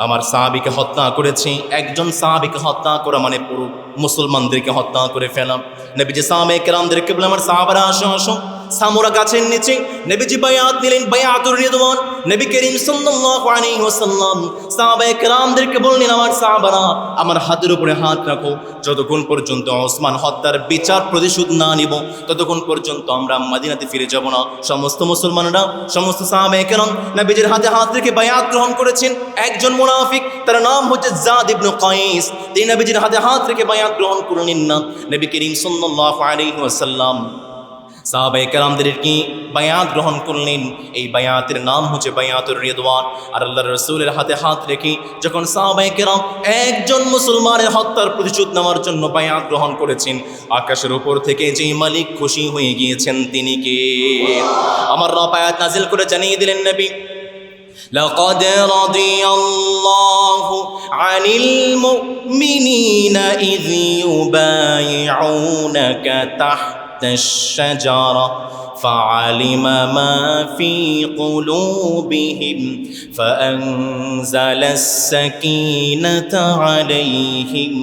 আমার সাহাবীকে হত্যা করেছে। একজন সাহাবীকে হত্যা করা মানে পুরো মুসলমানদেরকে হত্যা করে ফেলা। নবীজি সাহাবায়ে কেরামদেরকে বললেন আমার সাহাবারা আসো আসো। সামুরা গাছের নিচে নবীজি বায়াত নিলেন, বায়াতুর রিদওয়ান। নবী করিম সাল্লাল্লাহু আলাইহি ওয়াসাল্লাম সাহাবায়ে কেরামদেরকে বললেন আমার সাহাবারা আমার হাতের উপরে হাত রাখো, যতক্ষণ পর্যন্ত ওসমান হত্যার বিচার প্রতিশোধ না নিব ততক্ষণ পর্যন্ত আমরা মদিনাতে ফিরে যাব না। সমস্ত মুসলমানরা, সমস্ত সাহাবায়ে কেরাম নবীজির হাতে হাত রেখে বায়াত গ্রহণ করেছেন। একজন মুনাফিক, তার নাম হচ্ছে যাদ ইবনে কাইস, তিনি নবীজির হাতে হাত রেখে বায়াত গ্রহণ করলেন না। নবী করিম সাল্লাল্লাহু আলাইহি ওয়াসাল্লাম সাহাবায়ে কেরামদেরকে বায়াত গ্রহণ করলেন। এই বায়াতের নাম হচ্ছে বায়াতুর রিদওয়ান। আর আল্লাহর রাসূলের হাতে হাত রেখে যখন সাহাবায়ে কেরাম একজন মুসলমানের হত্যার প্রতিশোধ নেওয়ার জন্য বায়াত গ্রহণ করেছেন, আকাশের উপর থেকে যেই মালিক খুশি হয়ে গিয়েছেন তিনি কে? আমার রব আয়াত নাজিল করে জানিয়ে দিলেন নবী لقد رضي الله عن المؤمنين إذ يبايعونك تحت الشجرة فعلم ما في قلوبهم فأنزل السكينة عليهم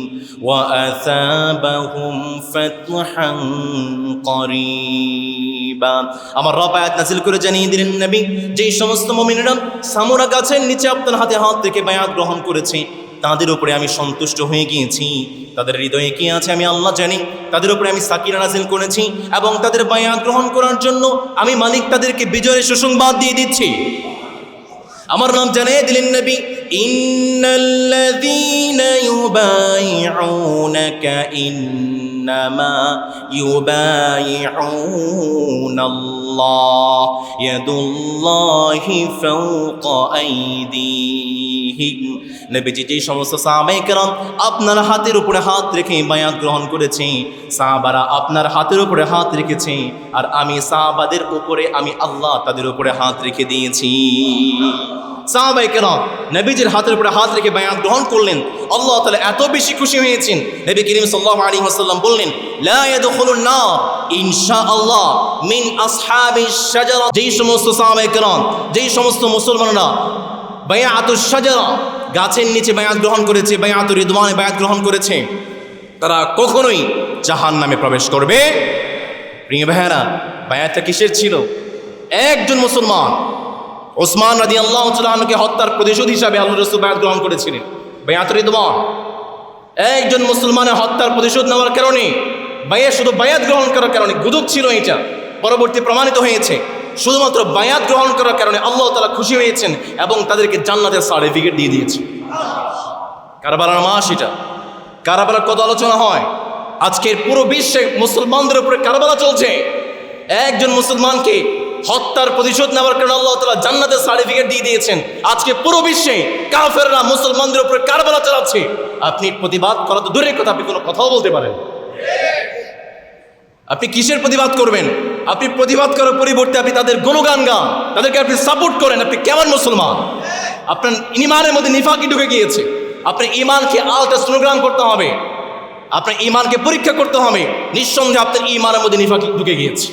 وأثابهم فتحا قريبا। আমার রব আয়াত নাযিল করে জানিয়ে দিলেন নবী যেই সমস্ত মুমিনরা সামুরা গাছের নিচে আপনার হাতে হাত রেখে বায়াত গ্রহণ করেছে তাদের উপরে আমি সন্তুষ্ট হয়ে গিয়েছি। তাদের হৃদয়ে কি আছে আমি আল্লাহ জানি। তাদের উপরে আমি সাকিনা নাযিল করেছি এবং তাদের বায়াত গ্রহণ করার জন্য আমি মালিক তাদেরকে বিজয়ের সুসংবাদ দিয়ে দিচ্ছি। আমার নাম জানিয়ে দিলেন নবী ইন্নাল্লাযীনা ইউবাইউনাকা ইন্নামা ইউবাইউনাল্লাহ ইয়াদুল্লাহি ফাওকা আইদিহিম ফীহিম। নবীজি যেই সমস্ত সাহাবায়ে কেরাম আপনার হাতের উপরে হাত রেখে বায়াত গ্রহণ করেছে, সাহাবারা আপনার হাতের উপরে হাত রেখেছে, আর আমি সাহাবাদের উপরে আমি আল্লাহ তাদের উপরে হাত রেখে দিয়েছি। সাহাবায়ে কেরাম নবীজির হাতের উপরে হাত রেখে বায়াত গ্রহণ করলেন। আল্লাহ তাআলা এত বেশি খুশি হয়েছেন, নবী করিম সাল্লাল্লাহু আলাইহি ওয়াসাল্লাম বললেন, লা ইয়াদখুলুন নার ইনশাআল্লাহ মিন আসহাবিশ শাজারা। যেই সমস্ত সাহাবায়ে কেরাম, যেই সমস্ত মুসলমানরা বায়াতুশ শাজারা গাছের নিচে বায়াত গ্রহণ করেছে, বায়াতুর রিদওয়ানে বায়াত গ্রহণ করেছে, তারা কখনোই জাহান্নামে প্রবেশ করবে। প্রিয় ভাইয়েরা, বায়াতটা কিসের ছিল? একজন মুসলমান ওসমান রাদিয়াল্লাহু তাআলা আনহুকে হত্যার প্রতিশোধ হিসাবে আল্লাহর রাসূল বায়াত গ্রহণ করেছিলেন। বায়াতুর রিদওয়ান একজন মুসলমানের হত্যার প্রতিশোধ নেওয়ার কারণে, শুধু বায়াত গ্রহণ করার কারণে, গুজব ছিল এটা, পরবর্তী প্রমাণিত হয়েছে, শুধুমাত্র বায়াত গ্রহণ করার কারণে আল্লাহ তাআলা খুশি হয়েছেন এবং তাদেরকে জান্নাতের সার্টিফিকেট দিয়ে দিয়েছে। কারবালার মাস এটা, কারবালার কত আলোচনা হয়, আজকের পুরো বিশ্বে মুসলমানদের উপরে কারবালা চলছে। একজন মুসলমানকে হত্যার প্রতিশোধ নেওয়ার কারণে আল্লাহ তাআলা জান্নাতের সার্টিফিকেট দিয়ে দিয়েছেন। আজকে পুরো বিশ্বে কাফেররা মুসলমানদের উপরে কারবালা চালাচ্ছে। আপনি প্রতিবাদ করা তো দূরের কথা, আপনি কোনো কথাও বলতে পারেন? আপনি কিসের প্রতিবাদ করবেন? আপনি প্রতিবাদ করার পরিবর্তে আপনি তাদের গুণগান গান, তাদেরকে আপনি সাপোর্ট করেন। আপনি কেমন মুসলমান? আপনার ঈমানের মধ্যে নিফাকি ঢুকে গিয়েছে। আপনার ঈমানকে আলট্রাসোনোগ্রাম করতে হবে, আপনার ঈমানকে পরীক্ষা করতে হবে। নিঃসন্দেহে আপনার ঈমানের মধ্যে নিফাকি ঢুকে গিয়েছে।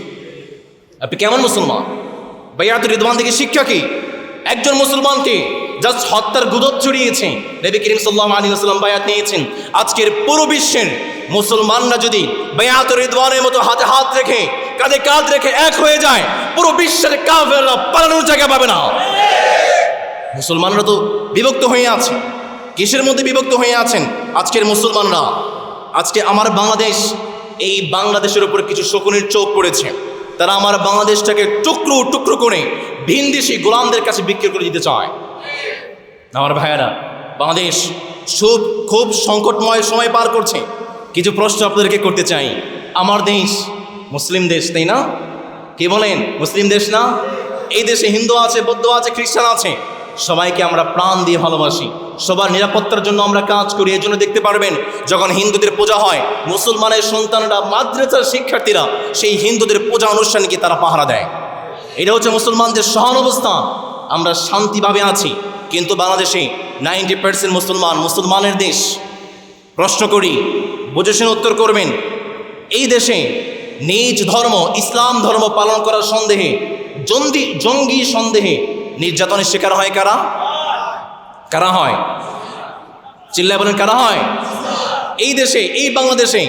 আপনি কেমন মুসলমান? বায়াতুর রিদওয়ান থেকে শিক্ষা কি? একজন মুসলমানকে জাস্ট হত্যার গুজব ছড়িয়েছে, নবী করিম সাল্লাল্লাহু আলাইহি ওয়াসাল্লাম বায়াত নিয়েছেন। আজকের পুরো বিশ্বের মুসলমানরা যদি বায়াতুর রিদওয়ানের মতো হাতে হাত রেখে, কাঁধে কাঁধ রেখে এক হয়ে যায়, পুরো বিশ্বের কাফেররা পালানোর জায়গা পাবে না। মুসলমানরা তো বিভক্ত হয়ে আছে। কিসের মধ্যে বিভক্ত হয়ে আছেন আজকের মুসলমানরা? আজকে আমার বাংলাদেশ, এই বাংলাদেশের উপরে কিছু শকুনির চোখ পড়েছে। তারা আমার বাংলাদেশটাকে টুকরো টুকরো করে ভিনদেশি গোলামদের কাছে বিক্রি করে দিতে চায়। আমার ভাইয়েরা, বাংলাদেশ খুব সংকটময় সময় পার করছে। কিছু প্রশ্ন আপনাদেরকে করতে চাই। আমার দেশ মুসলিম দেশ, তাই না? কি বলেন? মুসলিম দেশ না? এই দেশে হিন্দু আছে, বৌদ্ধ আছে, খ্রিস্টান আছে, সবাইকে আমরা প্রাণ দিয়ে ভালোবাসি। সবার নিরাপত্তার জন্য আমরা কাজ করি। এই জন্য দেখতে পারবেন যখন হিন্দুদের পূজা হয়, মুসলমানের সন্তানরা, মাদ্রাসার শিক্ষার্থীরা সেই হিন্দুদের পূজা অনুষ্ঠানকে তারা পাহারা দেয়। এটা হচ্ছে মুসলমানদের সহান অবস্থান। আমরা শান্তিভাবে আছি, কিন্তু বাংলাদেশে 90% মুসলমানের দেশ। প্রশ্ন করি, বুঝে শুনে উত্তর করবেন। এই দেশে নিজ ধর্ম, ইসলাম ধর্ম পালন করার সন্দেহে, জঙ্গি সন্দেহে নির্যাতনের শিকার হয় কারা? কারা হয়? চিল্লায় বলেন, কারা হয়? এই দেশে, এই বাংলাদেশে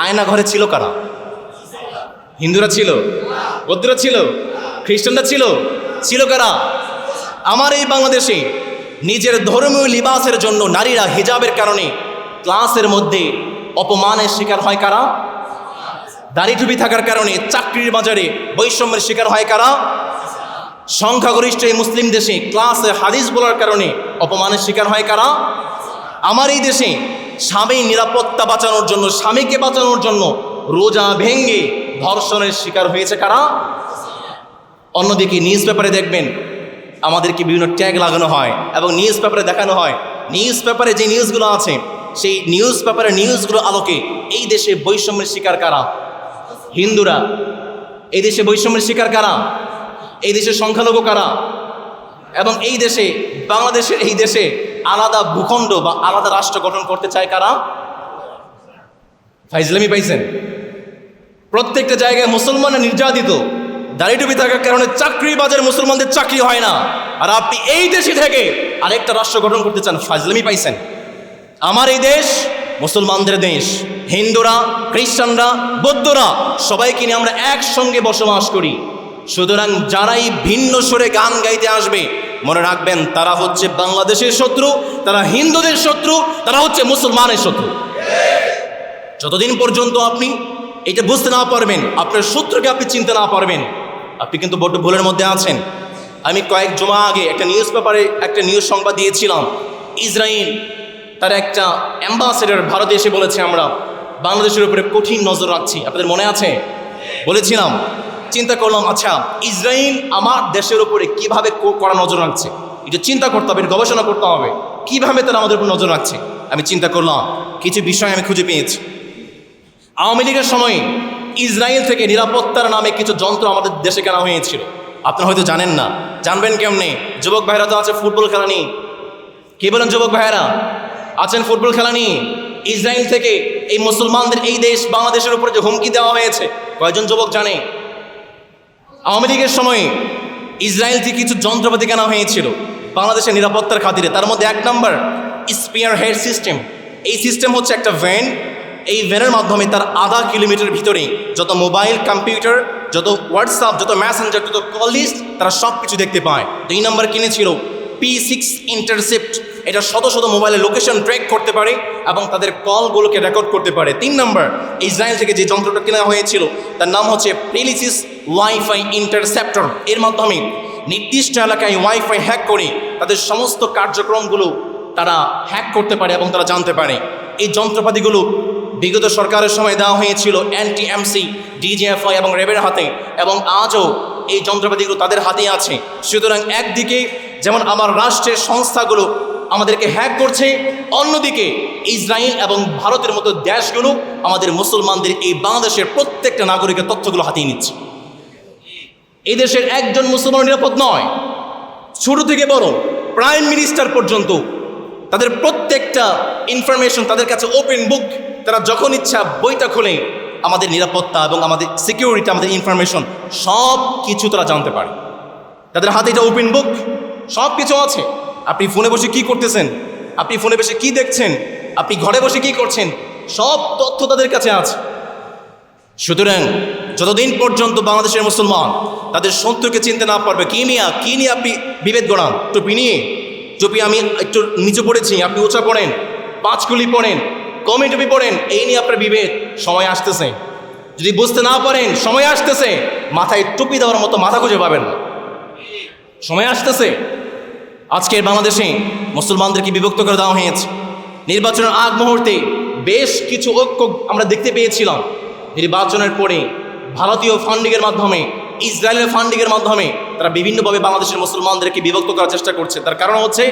আয়না ঘরে ছিল কারা? হিন্দুরা ছিল, বৌদ্ধরা ছিল, খ্রিস্টানরা ছিল, ছিল কারা? আমার এই বাংলাদেশে নিজের ধর্মীয় লিবাসের জন্য নারীরা হিজাবের কারণে ক্লাসের মধ্যে অপমানের শিকার হয় কারা? দাড়ি টুপি থাকার কারণে চাকরির বাজারে বৈষম্যের শিকার হয় কারা? সংখ্যাগরিষ্ঠ এই মুসলিম দেশে ক্লাসে হাদিস বলার কারণে অপমানের শিকার হয় কারা? আমার এই দেশে স্বামীর নিরাপত্তা বাঁচানোর জন্য, স্বামীকে বাঁচানোর জন্য রোজা ভেঙ্গে ধর্ষণের শিকার হয়েছে কারা? অন্যদিকে নিউজ পেপারে দেখবেন আমাদেরকে বিভিন্ন ট্যাগ লাগানো হয় এবং নিউজ পেপারে দেখানো হয়, নিউজ পেপারে যে নিউজগুলো আছে সেই নিউজ পেপারের নিউজগুলো আলোকে এই দেশে বৈষম্যের শিকার কারা? হিন্দুরা। এই দেশে বৈষম্যের শিকার কারা? এই দেশের সংখ্যালঘু কারা? এবং এই দেশে, বাংলাদেশের এই দেশে আলাদা ভূখণ্ড বা আলাদা রাষ্ট্র গঠন করতে চায় কারা? ফাইজলামি পাইছেন? প্রত্যেকটা জায়গায় মুসলমানরা নির্যাতিত, দাড়ি টুপি থাকার কারণে চাকরি বাজারে মুসলমানদের চাকরি হয় না, আর আপনি এই দেশে থেকে আরেকটা রাষ্ট্র গঠন করতে চান। ফাইজলামি পাইছেন? আমার এই দেশ মুসলমানদের দেশ। হিন্দুরা, খ্রিস্টানরা, বৌদ্ধরা সবাইকে নিয়ে আমরা একসঙ্গে বসবাস করি। সুতরাং যারাই ভিন্ন সুরে গান গাইতে আসবে, মনে রাখবেন তারা হচ্ছে বাংলাদেশের শত্রু, তারা হিন্দুদের শত্রু, তারা হচ্ছে মুসলমানের শত্রু। যতদিন পর্যন্ত আপনি এটা বুঝতে না পারবেন, আপনার শত্রুকে আপনি চিনতে না পারবেন, আপনি কিন্তু বড় ভুলের মধ্যে আছেন। আমি কয়েক জমা আগে একটা নিউজ পেপারে একটা নিউজ সংবাদ দিয়েছিলাম। ইসরায়েল তার একটা অ্যাম্বাসেডর ভারতে এসে বলেছে, আমরা বাংলাদেশের উপরে কঠিন নজর রাখছি। আপনাদের মনে আছে? বলেছিলাম। চিন্তা করলাম, আচ্ছা ইসরায়েল আমার দেশের উপরে কিভাবে কড়া নজর রাখছে। একটু চিন্তা করতে হবে, গবেষণা করতে হবে কিভাবে তারা আমাদের উপর নজর রাখছে। আমি চিন্তা করলাম, কিছু বিষয় আমি খুঁজে পেয়েছি। আওয়ামী লীগের সময় ইসরায়েল থেকে নিরাপত্তার নামে কিছু যন্ত্র আমাদের দেশে কেনা হয়েছিল। আপনারা হয়তো জানেন না, জানবেন কেমনে? যুবক ভাইরা তো আছে ফুটবল খেলা নিয়ে। কি বলেন যুবক ভাইরা? আছেন ফুটবল খেলা নিয়ে। ইসরায়েল থেকে এই মুসলমানদের এই দেশ বাংলাদেশের উপরে যে হুমকি দেওয়া হয়েছে, কয়জন যুবক জানে? আওয়ামী লীগের সময় ইসরায়েল থেকে কিছু যন্ত্রপাতি কেনা হয়েছিল বাংলাদেশের নিরাপত্তার খাতিরে। তার মধ্যে এক নম্বর স্পিয়ার হেড সিস্টেম। এই সিস্টেম হচ্ছে একটা ভ্যান। এই ভ্যানের মাধ্যমে তার আধা কিলোমিটার ভিতরে যত মোবাইল, কম্পিউটার, যত হোয়াটসঅ্যাপ, যত মেসেঞ্জার, যত কল লিস্ট, তারা সব কিছু দেখতে পায়। 2 নম্বর কিনেছিল P6 ইন্টারসেপ্ট। এটা শত শত মোবাইলের লোকেশন ট্র্যাক করতে পারে এবং তাদের কলগুলোকে রেকর্ড করতে পারে। 3 নম্বর, ইসরায়েল থেকে যে যন্ত্রটা কেনা হয়েছিল তার নাম হচ্ছে প্রিলিসিস ওয়াইফাই ইন্টারসেপ্টর। এর মাধ্যমে নির্দিষ্ট এলাকায় ওয়াইফাই হ্যাক করে তাদের সমস্ত কার্যক্রমগুলো তারা হ্যাক করতে পারে এবং তারা জানতে পারে। এই যন্ত্রপাতিগুলো বিগত সরকারের সময় দেওয়া হয়েছিল NTMC, DGFI এবং র্যাবের হাতে, এবং আজও এই যন্ত্রপাতিগুলো তাদের হাতেই আছে। সুতরাং একদিকে যেমন আমার রাষ্ট্রের সংস্থাগুলো আমাদেরকে হ্যাক করছে, অন্যদিকে ইসরায়েল এবং ভারতের মতো দেশগুলো আমাদের মুসলমানদের এই বাংলাদেশের প্রত্যেকটা নাগরিকের তথ্যগুলো হাতিয়ে নিচ্ছে। এই দেশের একজন মুসলমান নিরাপদ নয়। ছোট থেকে বড় প্রাইম মিনিস্টার পর্যন্ত তাদের প্রত্যেকটা ইনফরমেশন তাদের কাছে ওপেন বুক। তারা যখন ইচ্ছা বইটা খুলে আমাদের নিরাপত্তা এবং আমাদের সিকিউরিটি, আমাদের ইনফরমেশন সব কিছু তারা জানতে পারে। তাদের হাতে এটা ওপেন বুক, সব কিছু আছে। আপনি ফোনে বসে কি করতেছেন, আপনি ফোনে বসে কি দেখছেন, আপনি ঘরে বসে কি করছেন, সব তথ্য তাদের কাছে আছে। সুতরাং যতদিন পর্যন্ত বাংলাদেশের মুসলমান তাদের শত্রুকে চিনতে না পারবে, কি নিয়ে আপনি বিভেদ গড়ান? টুপি নিয়ে? টুপি আমি একটু নিচে পড়েছি, আপনি উঁচা পড়েন, 5 কুলি পড়েন, কমে টুপি পড়েন, এই নিয়ে আপনার বিভেদ। সময় আসতেছে, যদি বুঝতে না পারেন সময় আসতেছে, মাথায় টুপি দেওয়ার মতো মাথা খুঁজে পাবেন না। সময় আসতেছে। আজকের বাংলাদেশে মুসলমানদেরকে বিভক্ত করে দেওয়া হয়েছে। নির্বাচনের আগ মুহূর্তে বেশ কিছু ঐক্য আমরা দেখতে পেয়েছিলাম। নির্বাচনের পরে ভারতীয় ফান্ডিংয়ের মাধ্যমে, ইসরায়েলের ফান্ডিংয়ের মাধ্যমে তারা বিভিন্নভাবে বাংলাদেশের মুসলমানদেরকে বিভক্ত করার চেষ্টা করছে। তার কারণ হচ্ছে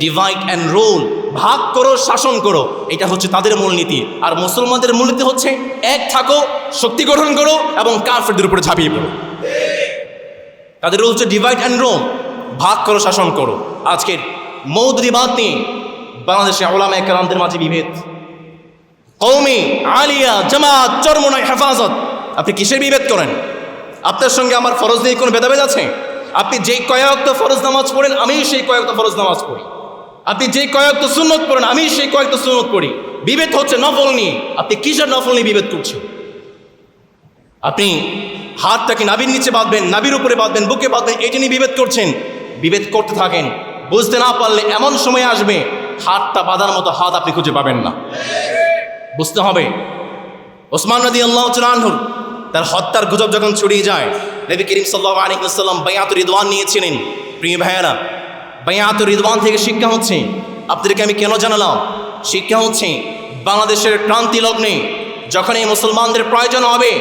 ডিভাইড অ্যান্ড রুল, ভাগ করো, শাসন করো। এটা হচ্ছে তাদের মূলনীতি। আর মুসলমানদের মূলনীতি হচ্ছে এক থাকো, শক্তি গঠন করো এবং কাফেরদের উপরে ঝাঁপিয়ে পড়ো। তাদের রুল হচ্ছে ডিভাইড অ্যান্ড রুল, ভাগ করো, শাসন করো। আজকের মৌদুদিবাদ নিয়ে বাংলাদেশে ওলামায়ে কেরামদের মাঝে বিভেদ। কওমি, আলিয়া, জামাত, চরমনাই, হেফাজত, আপনি কিসের বিভেদ করেন? আপনার সঙ্গে আমার ফরজ নিয়ে কোনো ভেদাভেদ আছে? আপনি যেই কয়েকটা ফরজ নামাজ পড়েন, আমি সেই কয়েকটা ফরজ নামাজ পড়ি। আপনি যেই কয়েকটা সুন্নত পড়েন, আমি সেই কয়েকটা সুন্নত পড়ি। বিভেদ হচ্ছে নফল নিয়ে। আপনি কিসের নফল নিয়ে বিভেদ করছেন? আপনি হাতটাকে নাবির নিচে বাঁধবেন, নাবির উপরে বাঁধবেন, বুকে বাঁধবেন, এটা নিয়ে বিভেদ করছেন। বিভেদ করতে থাকেন, বুঝতে না পারলে এমন সময় আসবে হাতটা বাঁধার মতো হাত আপনি খুঁজে পাবেন না। বুঝতে হবে। ওসমান রাদিয়াল্লাহু তাআলা আনহু তার হত্যার গুজব যখন ছড়িয়ে যায়, নবী করিম সাল্লাল্লাহু আলাইহি ওয়াসাল্লাম বায়াতুর রিদওয়ান নিয়েছিলেন। প্রিয় ভাইয়েরা, বায়াতুর রিদওয়ান থেকে শিক্ষা হচ্ছে, আপনাদেরকে আমি কেন জানালাম? শিক্ষা হচ্ছে বাংলাদেশের ক্রান্তি লগ্নে যখন এই মুসলমানদের প্রয়োজন হবে,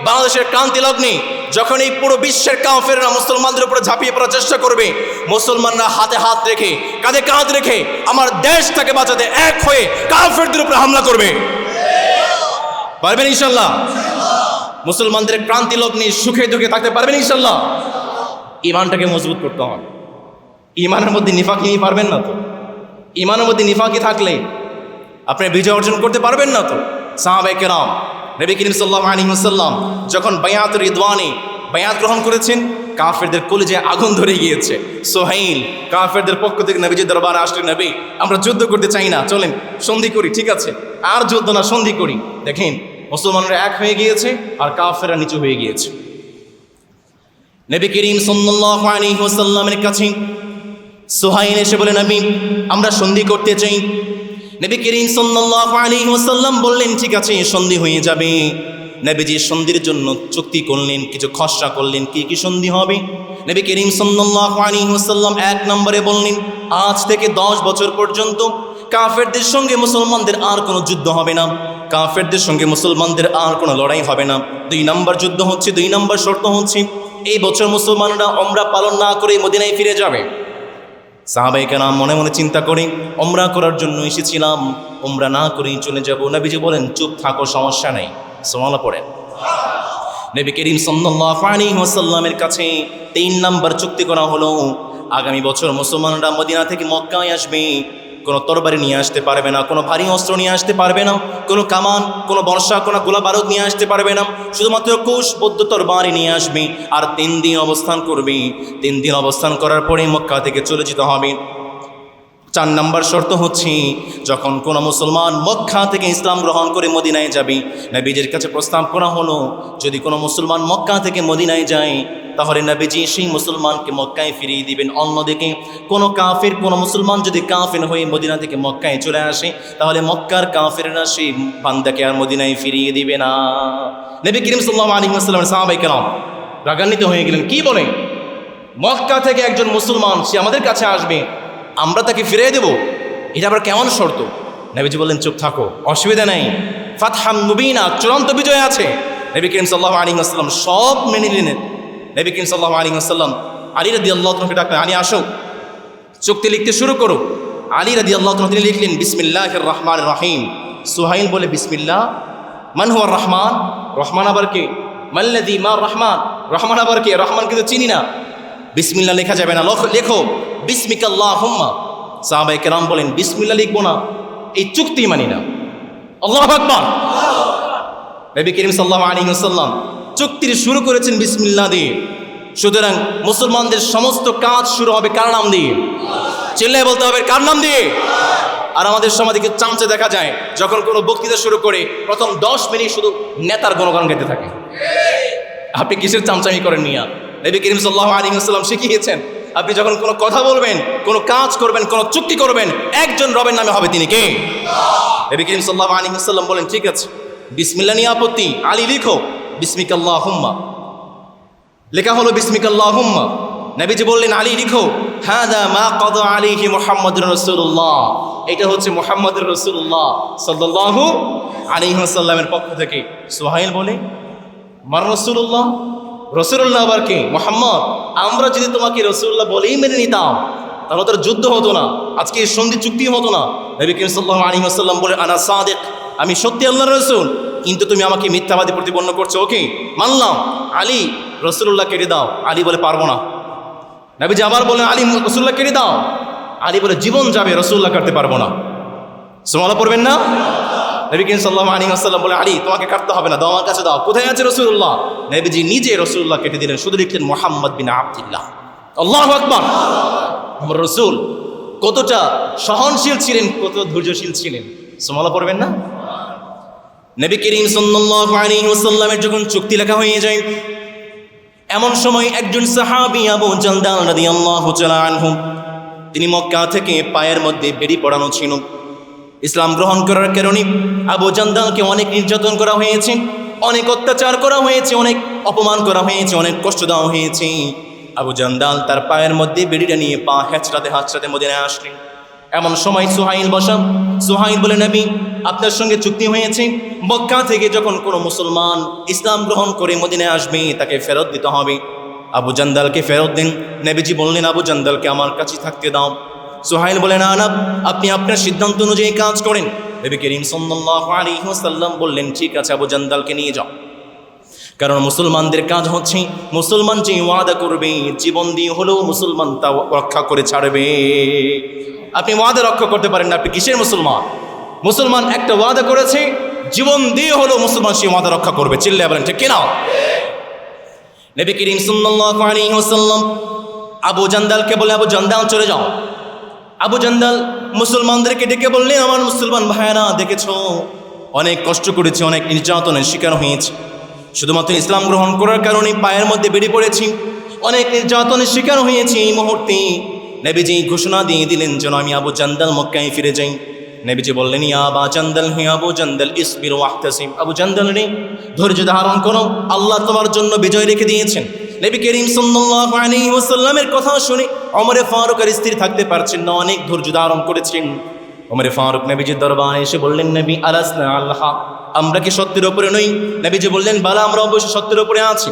বাংলাদেশের ক্রান্তি লগ্নে যখন এই পুরো বিশ্বের কাফেররা মুসলমানদের উপরে ঝাঁপিয়ে পড়ার চেষ্টা করবে, মুসলমানরা হাতে হাত রেখে, কাঁধে কাঁধ রেখে আমার দেশটাকে বাঁচাতে এক হয়ে কাফেরদের উপরে হামলা করবে। পারবেন ইনশাল্লাহ? মুসলমানদের ক্রান্তি লগ্নে সুখে দুঃখে থাকতে পারবেন ইনশাল্লাহ? ইমানটাকে মজবুত করতে হবে। ইমানের মধ্যে নিফাকি নিয়ে পারবেন না তো। ইমানের মধ্যে নিফাকি থাকলে আপনি বিজয় অর্জন করতে পারবেন না তো। সাহাবায়ে কেরাম, নবী করিম সাল্লাল্লাহু আলাইহি ওয়াসাল্লাম যখন বায়াতুর রিদওয়ানে বায়াত গ্রহণ করেছেন, কাফেরদের কলিজায় আগুন ধরে গিয়েছে। সোহাইল কাফেরদের পক্ষ থেকে নবীজির দরবারে আসলেন, নবী আমরা যুদ্ধ করতে চাই না, চলেন সন্ধি করি। ঠিক আছে, আর যুদ্ধ না, সন্ধি করি। দেখেন মুসলমানরা এক হয়ে গিয়েছে আর কাফেররা নিচু হয়ে গিয়েছে। নবী করিম সাল্লাল্লাহু আলাইহি ওয়াসাল্লামের কাছে সোহাইল এসে বলে, নবী আমরা সন্ধি করতে চাই। নবী করিম সাল্লাল্লাহু আলাইহি ওয়াসাল্লাম বললেন, ঠিক আছে সন্ধি হয়ে যাবে। নবীজি সন্ধির জন্য চুক্তি করলেন, কিছু খসড়া করলেন, কি কি সন্ধি হবে। নবী করিম সাল্লাল্লাহু আলাইহি ওয়াসাল্লাম 1 নম্বরে বললেন, আজ থেকে 10 বছর পর্যন্ত কাফেরদের সঙ্গে মুসলমানদের আর কোনো যুদ্ধ হবে না, কাফেরদের সঙ্গে মুসলমানদের আর কোনো লড়াই হবে না। 2 নম্বর যুদ্ধ হচ্ছে, 2 নম্বর শর্ত হচ্ছে এই বছর মুসলমানরা উমরা পালন না করে মদিনায় ফিরে যাবে। সাহাবায়ে কেরাম মনে মনে চিন্তা করে উমরা করার জন্য এসেছিলাম, উমরা না করেই চলে যাব। নবীজি বলেন চুপ থাকো, সমস্যা নেই। সুবহানাল্লাহ পড়েন। নবী করিম সাল্লাল্লাহু আলাইহি ওয়াসাল্লামের কাছে 3 নাম্বার চুক্তি করা হলো, আগামী বছর মুসলমানরা মদিনা থেকে মক্কায় আসবে, কোনো তরবারি নিয়ে আসতে পারবে না, কোনো ভারী অস্ত্র নিয়ে আসতে পারবে না, কোনো কামান, কোনো বর্ষা, কোনো গোলা বারুদ নিয়ে আসতে পারবে না, শুধুমাত্র কুশ বৌদ্ধ তরবারি নিয়ে আসবে আর 3 দিন অবস্থান করবে। 3 দিন অবস্থান করার পরে মক্কা থেকে চলে যেতে হবে। 4 নাম্বার শর্ত হচ্ছে, যখন কোনো মুসলমান মক্কা থেকে ইসলাম গ্রহণ করে মদিনায় যাবে, নবীজির কাছে প্রস্তাব করা হলো যদি কোনো মুসলমান মক্কা থেকে মদিনায় যায় তাহলে নবীজি সেই মুসলমানকে মক্কায় ফিরিয়ে দিবেন। অন্যদিকে কোনো কাফের, কোনো মুসলমান যদি কাফের হয়ে মদিনা থেকে মক্কায় চলে আসে তাহলে মক্কার কাফেররা সেই বান্দাকে আর মদিনায় ফিরিয়ে দিবে না। নবী করিম সাল্লাল্লাহু আলাইহি ওয়াসাল্লামের সাহাবায়ে কেরাম রাগান্বিত হয়ে গেলেন, কি বলে, মক্কা থেকে একজন মুসলমান সে আমাদের কাছে আসবে, আমরা তাকে ফিরিয়ে দেব, এটা আবার কেমন শর্ত? নবীজি বললেন চুপ থাকো, অসুবিধা নেই, ফাতহাম মুবিনা, চূড়ান্ত বিজয় আছে। নবী করিম সাল্লাল্লাহু আলাইহি ওয়াসাল্লাম সব মেনে নিলেন। নবী করিম সাল্লাল্লাহু আলাইহি ওয়াসাল্লাম আলী রাদিয়াল্লাহু তাআলাকে ডাকলেন, আলী আসো, চুক্তি লিখতে শুরু করো। আলী রাদিয়াল্লাহু তাআলা তিনি লিখলেন বিসমিল্লাহির রহমানির রহিম। সুহাইল বলে বিসমিল্লাহ, মান হুয়া রহমান, রহমান আবার কে? মাল্লাযী মা রহমান, রহমান আবার কে? রহমান কিন্তু চিনি না। বিসমিল্লাহ লেখা যাবে না, লেখো বিসমিকাল্লাহুম্মা। সাহাবায়ে কেরাম বলেন বিসমিল্লাহ লিখবো না, এই চুক্তি মানি না। আল্লাহু আকবার। নবী করিম সাল্লাল্লাহু আলাইহি ওয়াসাল্লাম চুক্তির শুরু করেছেন বিসমিল্লাহ দিয়ে। সুতরাং মুসলমানদের সমস্ত কাজ শুরু হবে কার নাম দিয়ে? চিল্লায় বলতে হবে কার নাম দিয়ে? আর আমাদের সমাজে চামচে দেখা যায়, যখন কোনো বক্তৃতা শুরু করে প্রথম 10 মিনিট শুধু নেতার গুণগান গাইতে থাকে। আপনি কিসের চামচামি করেন মিয়া? নবী করিম সাল্লাল্লাহু আলাইহি ওয়াসাল্লাম শিখিয়েছেন, আপনি যখন কোনো কথা বলবেন, কোনো কাজ করবেন, কোনো চুক্তি করবেন, একজন রবের নামে হবে, তিনি কে? নবী করিম সাল্লাল্লাহু আলাইহি ওয়াসাল্লাম বলেন ঠিক আছে, বিসমিল্লাহ নিয়ে আপত্তি, আলী লিখো বিসমিকাল্লাহুম্মা। লেখা হলো বিসমিকাল্লাহুম্মা। নবীজি বললেন আলী লিখো হাদা মা কাদা আলাইহি মুহাম্মাদুর রাসূলুল্লাহ, এটা হচ্ছে মুহাম্মদুর রাসূলুল্লাহ সাল্লাল্লাহু আলাইহি ওয়াসাল্লামের পক্ষ থেকে। সুহাইল বলে মান রাসূলুল্লাহ, রাসূলুল্লাহ আবার কে? মুহাম্মদ। আমরা যদি তোমাকে রাসূলুল্লাহ বলেই মেনে নিতাম তাহলে তোর যুদ্ধ হতো না, আজকে এই সন্ধি চুক্তি হতো না। নবী করিম সাল্লাল্লাহু আলাইহি ওয়াসাল্লাম বলে আনা সাদিক, আমি সত্যি আল্লাহর রাসূল, কিন্তু তুমি আমাকে মিথ্যাবাদী প্রতিপন্ন করছো। ওকে মানলাম, আলী রাসূলুল্লাহ কেটে দাও। আলী বলে পারবো না। নবীজি আবার বলেন আলী রাসূলুল্লাহ কেটে দাও। আলী বলে জীবন যাবে, রাসূলুল্লাহ কাটতে পারবো না। সুবহানাল্লাহ পড়বেন না? নবী করিম সাল্লাল্লাহু আলাইহি ওয়াসাল্লাম বলে আলী তোমাকে কাটতে হবে না, দাও আমার কাছে দাও। কোথায় আছে রাসূলুল্লাহ? নবীজি নিজে রাসূলুল্লাহ কেটে দিলেন, শুধু লিখলেন মুহাম্মদ বিন আব্দুল্লাহ। আল্লাহু আকবার। আমার রাসূল কতটা সহনশীল ছিলেন, কত ধৈর্যশীল ছিলেন। সুবহানাল্লাহ পড়বেন না? নবী করিম সাল্লাল্লাহু আলাইহি ওয়াসাল্লামের যখন চুক্তি লেখা হয়ে যায়, এমন সময় একজন সাহাবী আবু জান্দাল রাদিয়াল্লাহু তাআলা আনহু, তিনি মক্কা থেকে পায়ের মধ্যে বেড়ি পড়ানো ছিল। ইসলাম গ্রহণ করার কারণে আবু জান্দালকে অনেক নির্যাতন করা হয়েছে, অনেক অত্যাচার করা হয়েছে, অনেক অপমান করা হয়েছে, অনেক কষ্ট দেওয়া হয়েছে। আবু জান্দাল তার পায়ের মধ্যে বেড়িটা নিয়ে পা হেঁচড়াতে হাঁচড়াতে মদিনায় আসলেন। এমন সময় সুহাইল বসা। সুহাইল বলে নবী আপনার সঙ্গে চুক্তি হয়েছে, মক্কা থেকে যখন কোনো মুসলমান ইসলাম গ্রহণ করে মদিনায় আসবে তাকে ফেরত দিতে হবে। আবু জান্দালকে ফেরত দিন। নবীজি বললেন আবু জান্দালকে আমার কাছে থাকতে দাও। সুহাইল বলে না না, আপনি আপনার সিদ্ধান্ত অনুযায়ী কাজ করেন। নবী করিম সাল্লাল্লাহু আলাইহি ওয়াসাল্লাম বললেন ঠিক আছে, আবু জান্দালকে নিয়ে যাও। কারণ মুসলমানদের কাজ হচ্ছে, মুসলমান যে ওয়াদা করবে জীবন দিয়ে হলেও মুসলমান তা রক্ষা করে ছাড়বে। আপনি ওয়াদা রক্ষা করতে পারেন না, আপনি কিসের মুসলমান? মুসলমান একটা ওয়াদা করেছে, জীবন দিয়ে হলেও মুসলমান সেই ওয়াদা রক্ষা করবে। চিল্লায় বলেন ঠিক কিনা? নবী করিম সাল্লাল্লাহু আলাইহি ওয়াসাল্লাম আবু জান্দালকে বলে আবু জান্দাল চলে যাও। আবু জান্দাল মুসলমানদেরকে ডেকে বললেন আমার মুসলমান ভাইয়েরা, দেখেছো অনেক কষ্ট করেছি, অনেক নির্যাতনের শিকার হয়েছি, শুধুমাত্র ইসলাম গ্রহণ করার কারণে পায়ের মধ্যে বেড়ে পড়েছি, অনেক নির্যাতনের শিকার হয়েছি। এই মুহূর্তে নবীজি ঘোষণা দিয়ে দিলেন যেন আমি আবু জান্দাল মক্কায় ফিরে যাই। নবীজি বললেন ইয়া আবু জান্দাল, হে আবু জান্দাল, ইসবির ওয়াহতাসিব, আবু জান্দাল রে ধৈর্য ধারণ করো, আল্লাহ তোমার জন্য বিজয় রেখে দিয়েছেন। নবী করিম সাল্লাল্লাহু আলাইহি ওয়াসাল্লামের কথা শুনে ওমর ফারুক আর স্থির থাকতে পারছেন না, অনেক ধৈর্য ধারণ করেছেন। ওমর ফারুক নবীজির দরবারে এসে বললেন নবী আলাসনা আল্লাহ, আমরা কি সত্যের উপরে নই? নবীজি বললেন বালা, আমরা অবশ্যই সত্যের উপরে আছি।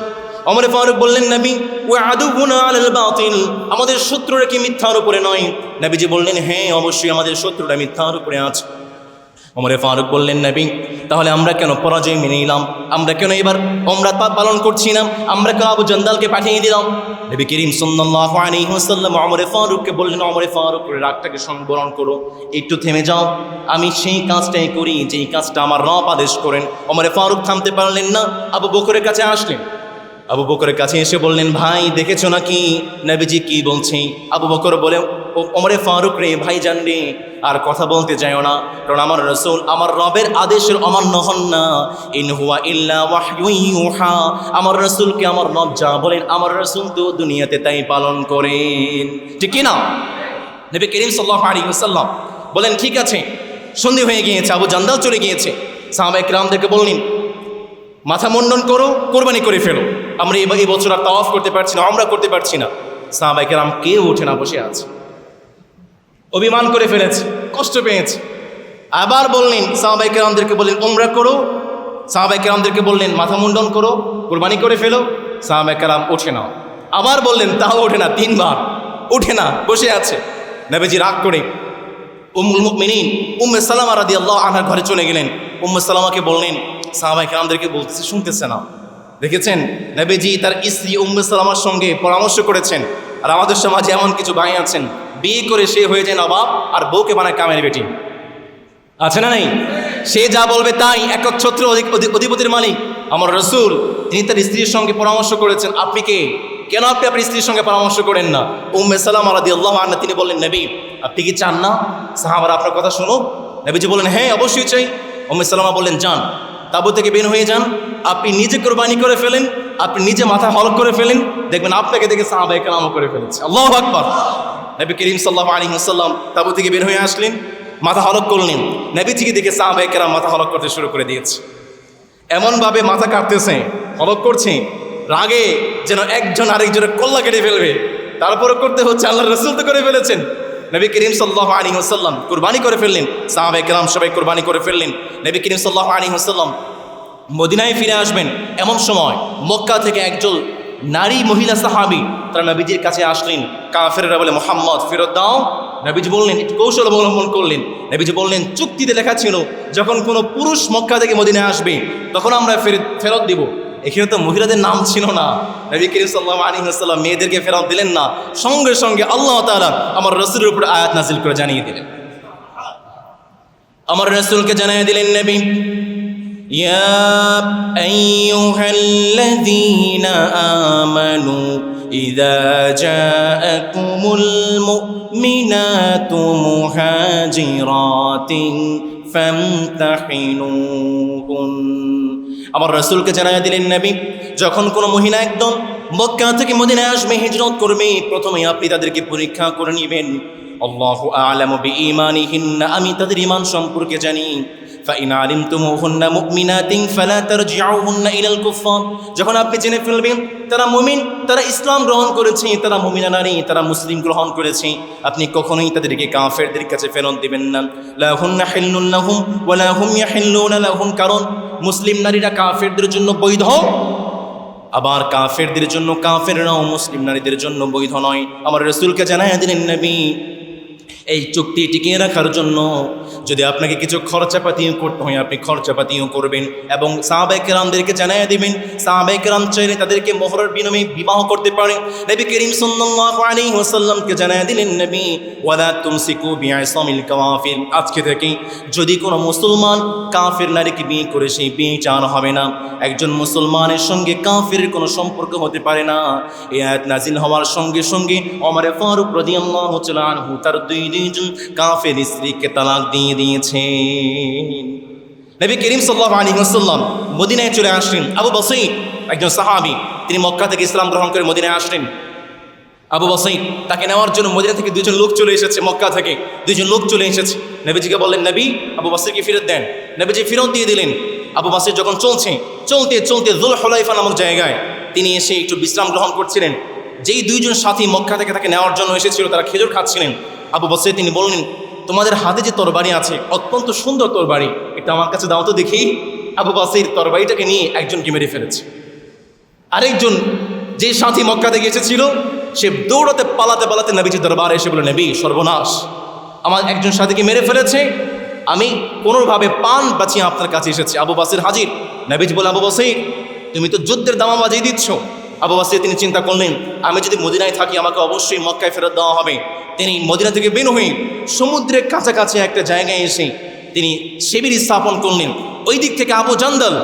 ওমর ফারুক বললেন, নবী ওয়া আদুবুনা আলাল বাতিল, আমাদের শত্রুরা কি মিথ্যার উপরে নয়? নবীজি বললেন, হ্যাঁ অবশ্যই আমাদের শত্রুরা মিথ্যার উপরে আছে। ওমর ফারুক বললেন, নবী তাহলে আমরা কেন পরাজয় মেনে নিলাম? আমরা কেন এবার ওমরা পালন করছি না? আমরা কেন আবু জান্দালকে পাঠিয়ে দিলাম? নবী করিম সাল্লাল্লাহু আলাইহি ওয়াসাল্লাম ওমর ফারুককে বললেন, ওমর ফারুক রাগটাকে সংবরণ করো, একটু থেমে যাও, আমি সেই কাজটাই করি যেই কাজটা আমার রব আদেশ করেন। ওমর ফারুক থামতে পারলেন না, আবু বকরের কাছে আসলেন। আবু বকরের কাছে এসে বললেন, ভাই দেখেছো নাকি নবীজি কি বলছে? আবু বকর বলে, ওমরে ফারুক রে, ভাই জান রে, আর কথা বলতে যাও না, কারণ আমার রাসূল আমার রবের আদেশের অমান্য হন না। ইন হুয়া ইল্লা ওয়াহয়ুন ইউহা, আমার রাসূলকে আমার রব যা বলেন আমার রাসূল তো দুনিয়াতে তাই পালন করেন, ঠিক কি না? নবী করিম সাল্লাল্লাহু আলাইহি ওয়াসাল্লাম বলেন, ঠিক আছে, সন্ধি হয়ে গিয়েছে, আবু জান্দাল চলে গিয়েছে। সাহাবায়ে কিরামদেরকে বললেন, মাথা মুন্ডন করো, কোরবানি করে ফেলো, আমরা এই বছর আর তাওয়াফ করতে পারছি না, আমরা করতে পারছি না। সাহাবায়ে কেরাম কেউ ওঠে না, বসে আছে, অভিমান করে ফেলেছে, কষ্ট পেয়েছে। আবার বললেন সাহাবায়ে কেরামদেরকে, বললেন উমরা করো। সাহাবায়ে কেরামদেরকে বললেন মাথা মুন্ডন করো, কোরবানি করে ফেলো। সাহাবায়ে কেরাম ওঠে না। আবার বললেন, তাও ওঠে না, 3 বার ওঠে না, বসে আছে। নবীজি রাগ করে উম্মুল মুমিনিন উম্মে সালামা রাদিয়াল্লাহু আনহার ঘরে চলে গেলেন। উম্মে সালামাকে বললেন, সাহাবায়ে কেরামদেরকে বলতেছে, শুনতেছে না। দেখেছেন নবীজি তার স্ত্রী উম্মে সালামার সঙ্গে পরামর্শ করেছেন। আর আমাদের সমাজে এমন কিছু ভাই আছেন, বিয়ে করে সে হয়ে যায় নবাব আর বউকে বানায় কামের বেটি, আছে না নাই? সে যা বলবে তাই, একচ্ছত্র অধিপতির মালিক। আমার রাসূল তিনি তার স্ত্রীর সঙ্গে পরামর্শ করেছেন, আপনি কে? কেন আপনি আপনার স্ত্রীর সঙ্গে পরামর্শ করেন না? উম্মে সালামা রাদিয়াল্লাহু আনহা তিনি বললেন, নবী আপনি কি চান না সাহাবারা আপনার কথা শুনুক? নবীজি বললেন, হ্যাঁ অবশ্যই চাই। উম্মে সালামা বললেন, যান, তাবু থেকে বের হয়ে যান, আপনি নিজে কোরবানি করে ফেলেন, আপনি নিজে মাথা হলক করে ফেলেন, দেখবেন আপনাকে দেখে সাহাবায়ে কেরামও করে ফেলেছে। আল্লাহু আকবার। নবী করিম সাল্লাল্লাহু আলাইহি ওয়াসাল্লাম তাবু থেকে বের হয়ে আসলেন, মাথা হলক করলেন। নবীজিকে দেখে সাহাবায়ে কেরাম মাথা হলক করতে শুরু করে দিয়েছে। এমনভাবে মাথা কাটতেছে, হলক করছে, রাগে যেন একজন আরেকজনের কল্লা কেটে ফেলবে, তারপরে করতে হচ্ছে। আল্লাহর রাসূল তো করে ফেলেছেন। নবী করিম সাল্লাল্লাহু আলাইহি ওয়াসাল্লাম কুরবানি করে ফেললেন, সাহাবায়ে কেরাম সবাই কুরবানি করে ফেললেন। নবী করিম সাল্লাল্লাহু আলাইহি ওয়াসাল্লাম মদিনায় ফিরে আসবেন, এমন সময় মক্কা থেকে একজন নারী মহিলা সাহাবী তারা নবীজির কাছে আসলেন। কাফেররা বলে, মুহাম্মদ ফেরত দাও। নবীজি বললেন, একটু কৌশল অবলম্বন করলেন। নবীজি বললেন, চুক্তিতে লেখা ছিল যখন কোনো পুরুষ মক্কা থেকে মদিনায় আসবে তখন আমরা ফেরত দিব। এখানে তো মহিলাদের নাম ছিল না। নবী করিম সাল্লাল্লাহু আলাইহি ওয়াসাল্লাম মেয়েদেরকে ফেরত দিলেন না, সঙ্গে সঙ্গে আল্লাহ তাআলা আমার রাসূলের উপর আয়াত নাযিল করে জানিয়ে দিলেন। আমার রাসূলকে জানিয়ে দিলেন, নবী ইয়া আইয়ুহাল্লাযীনা আমানু ইযা জাআকুমুল মুমিনাতু মুহাজিরাতিন ফামতাহিনুহুন। আমার রাসূলকে জানিয়ে দিলেন, নবী যখন কোনো মহিলা একদম মক্কা থেকে মদিনায় আসবে, হিজরত করবে, প্রথমে আপনি তাদেরকে পরীক্ষা করে নেবেন। আল্লাহু আ'লামু বিঈমানিহিন্না, আমি তাদের ঈমান সম্পর্কে জানি। ফাইন আলিমতুমুহুন্না মুমিনাতিন ফালা তারজিউহুন্না ইলাল কুফফার, যখন আপনি জেনে ফেলবেন তারা মুমিন, তারা ইসলাম গ্রহণ করেছে, তারা মুমিনা নারী, তারা মুসলিম গ্রহণ করেছে, আপনি কখনোই তাদেরকে কাফেরদের কাছে ফেরত দিবেন না। লা হুন্না হিল্লুন লাহুম ওয়া লা হুম ইয়াহিল্লুনা লাহুম, কারণ মুসলিম নারীরা কাফেরদের জন্য বৈধ, আবার কাফেরদের জন্য কাফেররাও মুসলিম নারীদের জন্য বৈধ নয়। আমার রাসূলকে জানায়া দিলেন, নবী এই চুক্তি টিকিয়ে রাখার জন্য যদি আপনাকে কিছু খরচাপাতিও করতে হয় আপনি খরচাপাতিও করবেন, এবং সাহাবায়ে কেরামদেরকে জানিয়ে দিবেন, সাহাবায়ে কেরাম চাইলে তাদেরকে মোহরের বিনিময়ে বিবাহ করতে পারে। নবী করিম সাল্লাল্লাহু আলাইহি ওয়াসাল্লামকে জানিয়ে দিলেন, নবী ওয়ালা তুমসিকু বিআসামিল কাওয়াফির, আজকে থেকে যদি কোনো মুসলমান কাফের নারীকে বিয়ে করে সেই বিয়ে চান হবে না। একজন মুসলমানের সঙ্গে কাফেরের কোনো সম্পর্ক হতে পারে না। এই আয়াত নাযিল হওয়ার সঙ্গে সঙ্গে ওমর ফারুক রাদিয়াল্লাহু তাআলা আনহু তার দুইজন কাফের স্ত্রীকে তালাক দিয়ে দিয়েছেন। নবী করিম সাল্লাল্লাহু আলাইহি ওয়াসাল্লাম মদিনায় চলে আসলেন। আবু বসীর একজন সাহাবী, তিনি মক্কা থেকে ইসলাম গ্রহণ করে মদিনায় আসলেন। আবু বসীর তাকে নেওয়ার জন্য মদিনা থেকে 2জন লোক চলে এসেছে, মক্কা থেকে 2জন লোক চলে এসেছে। নবীজিকে বললেন, নবী আবু বসীরকে ফেরত দেন। নবীজি ফেরত দিয়ে দিলেন। আবু বসীর যখন চলতে চলতে যুলহুলাইফা নামক জায়গায় তিনি এসে একটু বিশ্রাম গ্রহণ করছিলেন। যেই 2জন সাথী মক্কা থেকে তাকে নেওয়ার জন্য এসেছিল তারা খেজুর খাচ্ছিলেন। আবু বসীর তিনি বললেন, তোমাদের হাতে যে তরবারি আছে অত্যন্ত সুন্দর তরবারি, এটা আমার কাছে দাও তো দেখি। আবু বসীর তরবারিটাকে নিয়ে একজনকে মেরে ফেলেছে। আরেকজন যে সাথী মক্কা থেকে এসেছিল, সে দৌড়াতে পালাতে পালাতে নবীজির দরবারে এসে বলে, নবী সর্বনাশ, আমার একজন সাথীকে মেরে ফেলেছে, আমি কোনোভাবে প্রাণ বাঁচিয়ে আপনার কাছে এসেছি। আবু বাসির হাজির। নবীজি বলে, আবু বাসির, তুমি তো যুদ্ধের দামা বাজিয়ে দিচ্ছ। আবু বাসির তিনি চিন্তা করলেন, আমি যদি মদিনায় থাকি আমাকে অবশ্যই মক্কায় ফেরত দেওয়া হবে। তিনি মদিনা থেকে বের হয়ে সমুদ্রের কাছাকাছি একটা জায়গায় এসে তিনি শিবির স্থাপন করলেন। ওই দিক থেকে আবু জান্দাল,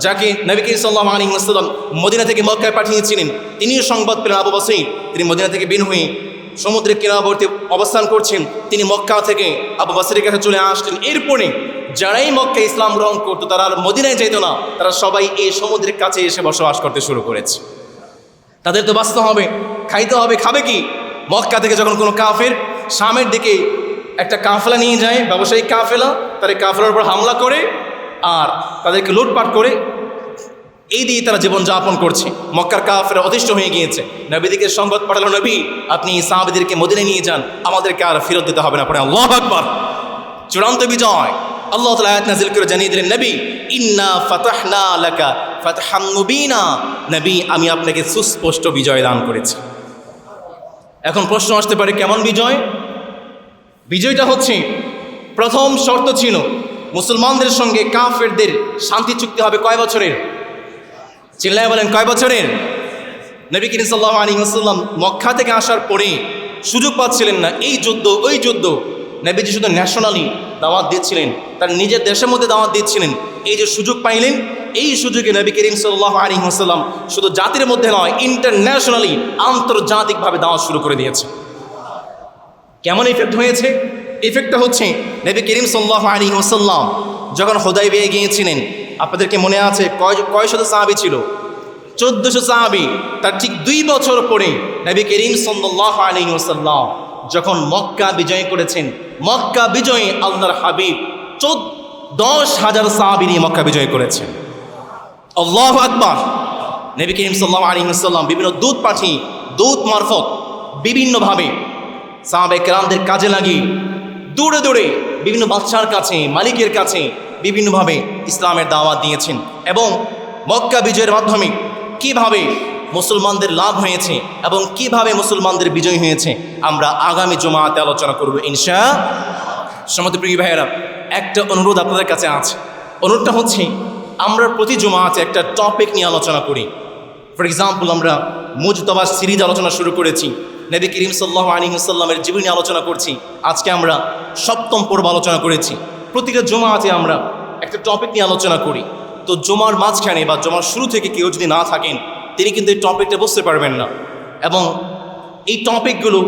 যাকে নবী করিম সাল্লাল্লাহু আলাইহি ওয়াসাল্লাম মদিনা থেকে মক্কায় পাঠিয়েছিলেন, তিনিও সংবাদ পেলেন আবু বাসির তিনি মদিনা থেকে বের হয়ে সমুদ্রের কিনারবর্তী অবস্থান করছেন। তিনি মক্কা থেকে আবু বাসিরের কাছে চলে আসলেন। এরপরে যারাই মক্কা ইসলাম গ্রহণ করতো তারা আর মদিনায় যেত না, তারা সবাই এই সমুদ্রের কাছে এসে বসবাস করতে শুরু করেছে। তাদের তো বাঁচতে হবে, খাইতে হবে, খাবে কি? মক্কা থেকে যখন কোনো কাফের শামের দিকে একটা কাফেলা নিয়ে যায়, ব্যবসায়িক কাফেলা, তারা কাফেলার উপর হামলা করে আর তাদেরকে লুটপাট করে এই দিয়ে তারা জীবনযাপন করছে। মক্কার কাফেররা অতিষ্ঠ হয়ে গিয়েছে। নবীদিকে সংবাদ পাঠালো, নবী আপনি সাহাবীদেরকে মদিনায় নিয়ে যান, আমাদেরকে আর ফেরত দিতে হবে না। পরে আল্লাহু আকবার, চূড়ান্ত বিজয়। আল্লাহ তাআলা আয়াত নাযিল করে জানিয়ে দিলেন, নবী ইন্না ফাতাহনা লাকা ফাতহাম মুবিনা, নবী আমি আপনাকে সুস্পষ্ট বিজয় দান করেছি। এখন প্রশ্ন আসতে পারে, কেমন বিজয়? বিজয়টা হচ্ছে, প্রথম শর্ত ছিল মুসলমানদের সঙ্গে কাফেরদের শান্তি চুক্তি হবে কয় বছরের? চিল্লায় বলেন, কয় বছরের? নবী করিম সাল্লাল্লাহু আলাইহি ওয়াসাল্লাম মক্কা থেকে আসার পরে সুযোগ পাচ্ছিলেন না এই যুদ্ধ ওই যুদ্ধ। নবীজি শুধু ন্যাশনালি দাওয়াত দিচ্ছিলেন, তার নিজের দেশের মধ্যে দাওয়াত দিচ্ছিলেন। এই যে সুযোগ পাইলেন, এই সুযোগে নবী করিম সাল্লাল্লাহু আলাইহি ওয়াসাল্লাম শুধু জাতির মধ্যে নয়, ইন্টারন্যাশনালি আন্তর্জাতিকভাবে দাওয়াত শুরু করে দিয়েছে। কেমন ইফেক্ট হয়েছে? ইফেক্টটা হচ্ছে, নবী করিম সাল্লাল্লাহু আলাইহি ওয়াসাল্লাম যখন হুদায়বিয়া গিয়েছিলেন, আপনাদেরকে মনে আছে কয় শত সাহাবী ছিল? 1400 সাহাবী। তার ঠিক 2 বছর পরে নবী করিম সাল্লাল্লাহু আলাইহি ওয়াসাল্লাম যখন মক্কা বিজয় করেছেন, মক্কা বিজয়ে আল্লাহর হাবিব 10,000 সাহাবী নিয়ে মক্কা বিজয় করেছেন। আল্লাহু আকবার। নবী করিম সাল্লাল্লাহু আলাইহি ওয়াসাল্লাম বিভিন্ন দূত পাঠিয়ে, দূত মারফত বিভিন্নভাবে সাহাবায়ে কেরামদের কাজে লাগিয়ে দূরে দূরে বিভিন্ন বাদশার কাছে, মালিকের কাছে বিভিন্নভাবে ইসলামের দাওয়াত দিয়েছেন। এবং মক্কা বিজয়ের মাধ্যমে কিভাবে মুসলমানদের লাভ হয়েছে এবং কিভাবে মুসলমানদের বিজয় হয়েছে আমরা আগামী জুমাতে আলোচনা করব ইনশাআল্লাহ। সম্মানিত ভাইয়েরা, একটা অনুরোধ আপনাদের কাছে আছে। অনুরোধটা হচ্ছে, আমরা প্রতি জুমাতে একটা টপিক নিয়ে আলোচনা করি। ফর এক্সাম্পল, আমরা মুজতবা সিরিজ আলোচনা শুরু করেছি, নবী করিম সাল্লাল্লাহু আলাইহি ওয়াসাল্লামের জীবনী আলোচনা করছি। আজকে আমরা 7ম পর্ব আলোচনা করেছি। প্রতিটা জুমাতে আমরা একটা টপিক নিয়ে আলোচনা করি। তো জুমার মাঝখানে বা জুমার শুরু থেকে কেউ যদি না থাকেন, তিনি কিন্তু এই টপিকটা বুঝতে পারবেন না। এবং এই টপিকগুলো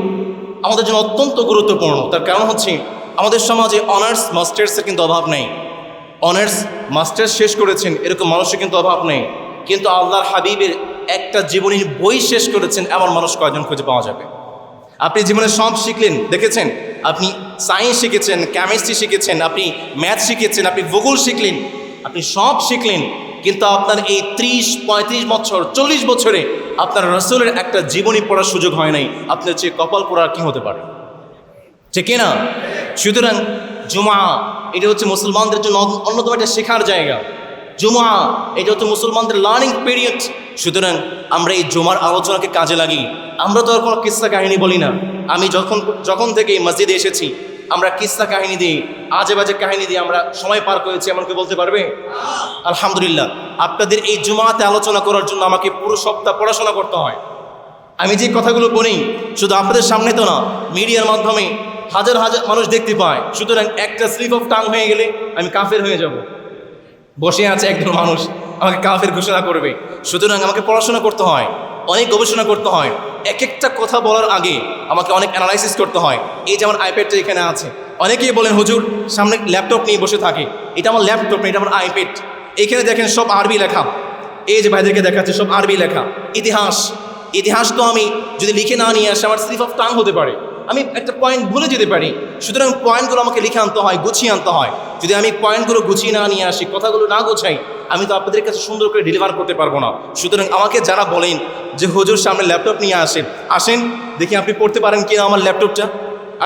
আমাদের জন্য অত্যন্ত গুরুত্বপূর্ণ। তার কারণ হচ্ছে, আমাদের সমাজে অনার্স মাস্টার্সের কিন্তু অভাব নেই। অনার্স মাস্টার্স শেষ করেছেন এরকম মানুষের কিন্তু অভাব নেই। কিন্তু আল্লাহর হাবিবের একটা জীবনীর বই শেষ করেছেন এমন মানুষ কয়জন খুঁজে পাওয়া যাবে? আপনি জীবনে সব শিখলেন, দেখেছেন, আপনি সায়েন্স শিখেছেন, কেমিস্ট্রি শিখেছেন, আপনি ম্যাথ শিখেছেন, আপনি ভূগোল শিখলেন, আপনি সব শিখলেন, কিন্তু আপনার এই 30-35 বছর 40 বছরে আপনার রাসূলের একটা জীবনী পড়ার সুযোগ হয় নাই। আপনার চেয়ে কপাল পোড়া কি হতে পারে? ঠিক কিনা? সুতরাং জুমা এটা হচ্ছে মুসলমানদের জন্য অন্যতম একটা শেখার জায়গা। জুমা এটা হচ্ছে মুসলমানদের লার্নিং পিরিয়ড। সুতরাং আমরা এই জুমার আলোচনাকে কাজে লাগি। আমরা তো আর কোনো কিস্সা কাহিনী বলি না। আমি যখন থেকে এই মসজিদে এসেছি, আমরা কিস্সা কাহিনী দিই, আজে বাজে কাহিনী দিয়ে আমরা সময় পার করেছি, এমন কেউ বলতে পারবে? আলহামদুলিল্লাহ। আপনাদের এই জুমাতে আলোচনা করার জন্য আমাকে পুরো সপ্তাহ পড়াশোনা করতে হয়। আমি যে কথাগুলো বলি শুধু আপনাদের সামনে তো না, মিডিয়ার মাধ্যমে হাজার হাজার মানুষ দেখতে পায়। সুতরাং একটা স্লিপ অফ টাং হয়ে গেলে আমি কাফের হয়ে যাব। বসে আছে একজন মানুষ আমাকে কাফের ঘোষণা করবে। সুতরাং আমাকে পড়াশোনা করতে হয়, অনেক গবেষণা করতে হয়। এক একটা কথা বলার আগে আমাকে অনেক অ্যানালাইসিস করতে হয়। এই যেমন আইপ্যাডটা এখানে আছে, অনেকেই বলেন হুজুর সামনে ল্যাপটপ নিয়ে বসে থাকে, এটা আমার ল্যাপটপ না, এটা আমার আইপ্যাড। এখানে দেখেন সব আরবি লেখা, এই যে ভাইদেরকে দেখাচ্ছে সব আরবি লেখা। ইতিহাস তো আমি যদি লিখে না নিয়ে আসি আমার স্লিপ অফ টাং হতে পারে, আমি একটা পয়েন্ট ভুলে যেতে পারি। সুতরাং পয়েন্টগুলো আমাকে লিখে আনতে হয়, গুছিয়ে আনতে হয়। যদি আমি পয়েন্টগুলো গুছিয়ে না নিয়ে আসি, কথাগুলো না গোছাই, আমি তো আপনাদের কাছে সুন্দর করে ডেলিভার করতে পারবো না। সুতরাং আমাকে যারা বলেন যে হুজুর সামনে ল্যাপটপ নিয়ে আসেন দেখি আপনি পড়তে পারেন কি না আমার ল্যাপটপটা,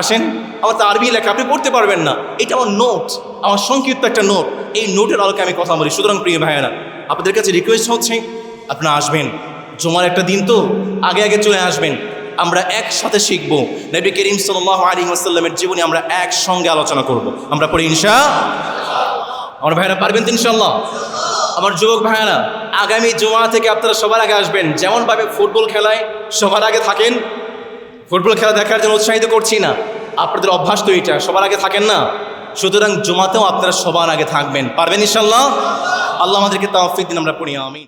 আসেন, আমার তো আরবি লেখা, আপনি পড়তে পারবেন না। এটা আমার নোট, আমার সংক্ষিপ্ত একটা নোট, এই নোটের আলোকে আমি কথা বলি। সুতরাং প্রিয় ভাইয়েরা, আপনাদের কাছে রিকোয়েস্ট হচ্ছে আপনারা আসবেন, জুমার একটা দিন তো আগে আগে চলে আসবেন, আমরা একসাথে শিখব। নবী করিম সাল্লাল্লাহু আলাইহি ওয়াসাল্লামের জীবনী আমরা একসঙ্গে আলোচনা করব। আমরা পড়ি আমার ভাইরা পারবেন তো ইনশাআল্লাহ? আমার যুবক ভাইরা, আগামী জুমা থেকে আপনারা সবার আগে আসবেন। যেমনভাবে ফুটবল খেলায় সবার আগে থাকেন, ফুটবল খেলা দেখার জন্য উৎসাহিত করছি না, আপনাদের অভ্যাস তো এটা, সবার আগে থাকেন না, সুতরাং জুমাতেও আপনারা সবার আগে থাকবেন। পারবেন ইনশাআল্লাহ? আল্লাহ আমাদেরকে তাওফিক দিন। আমরা পড়ি আমিন।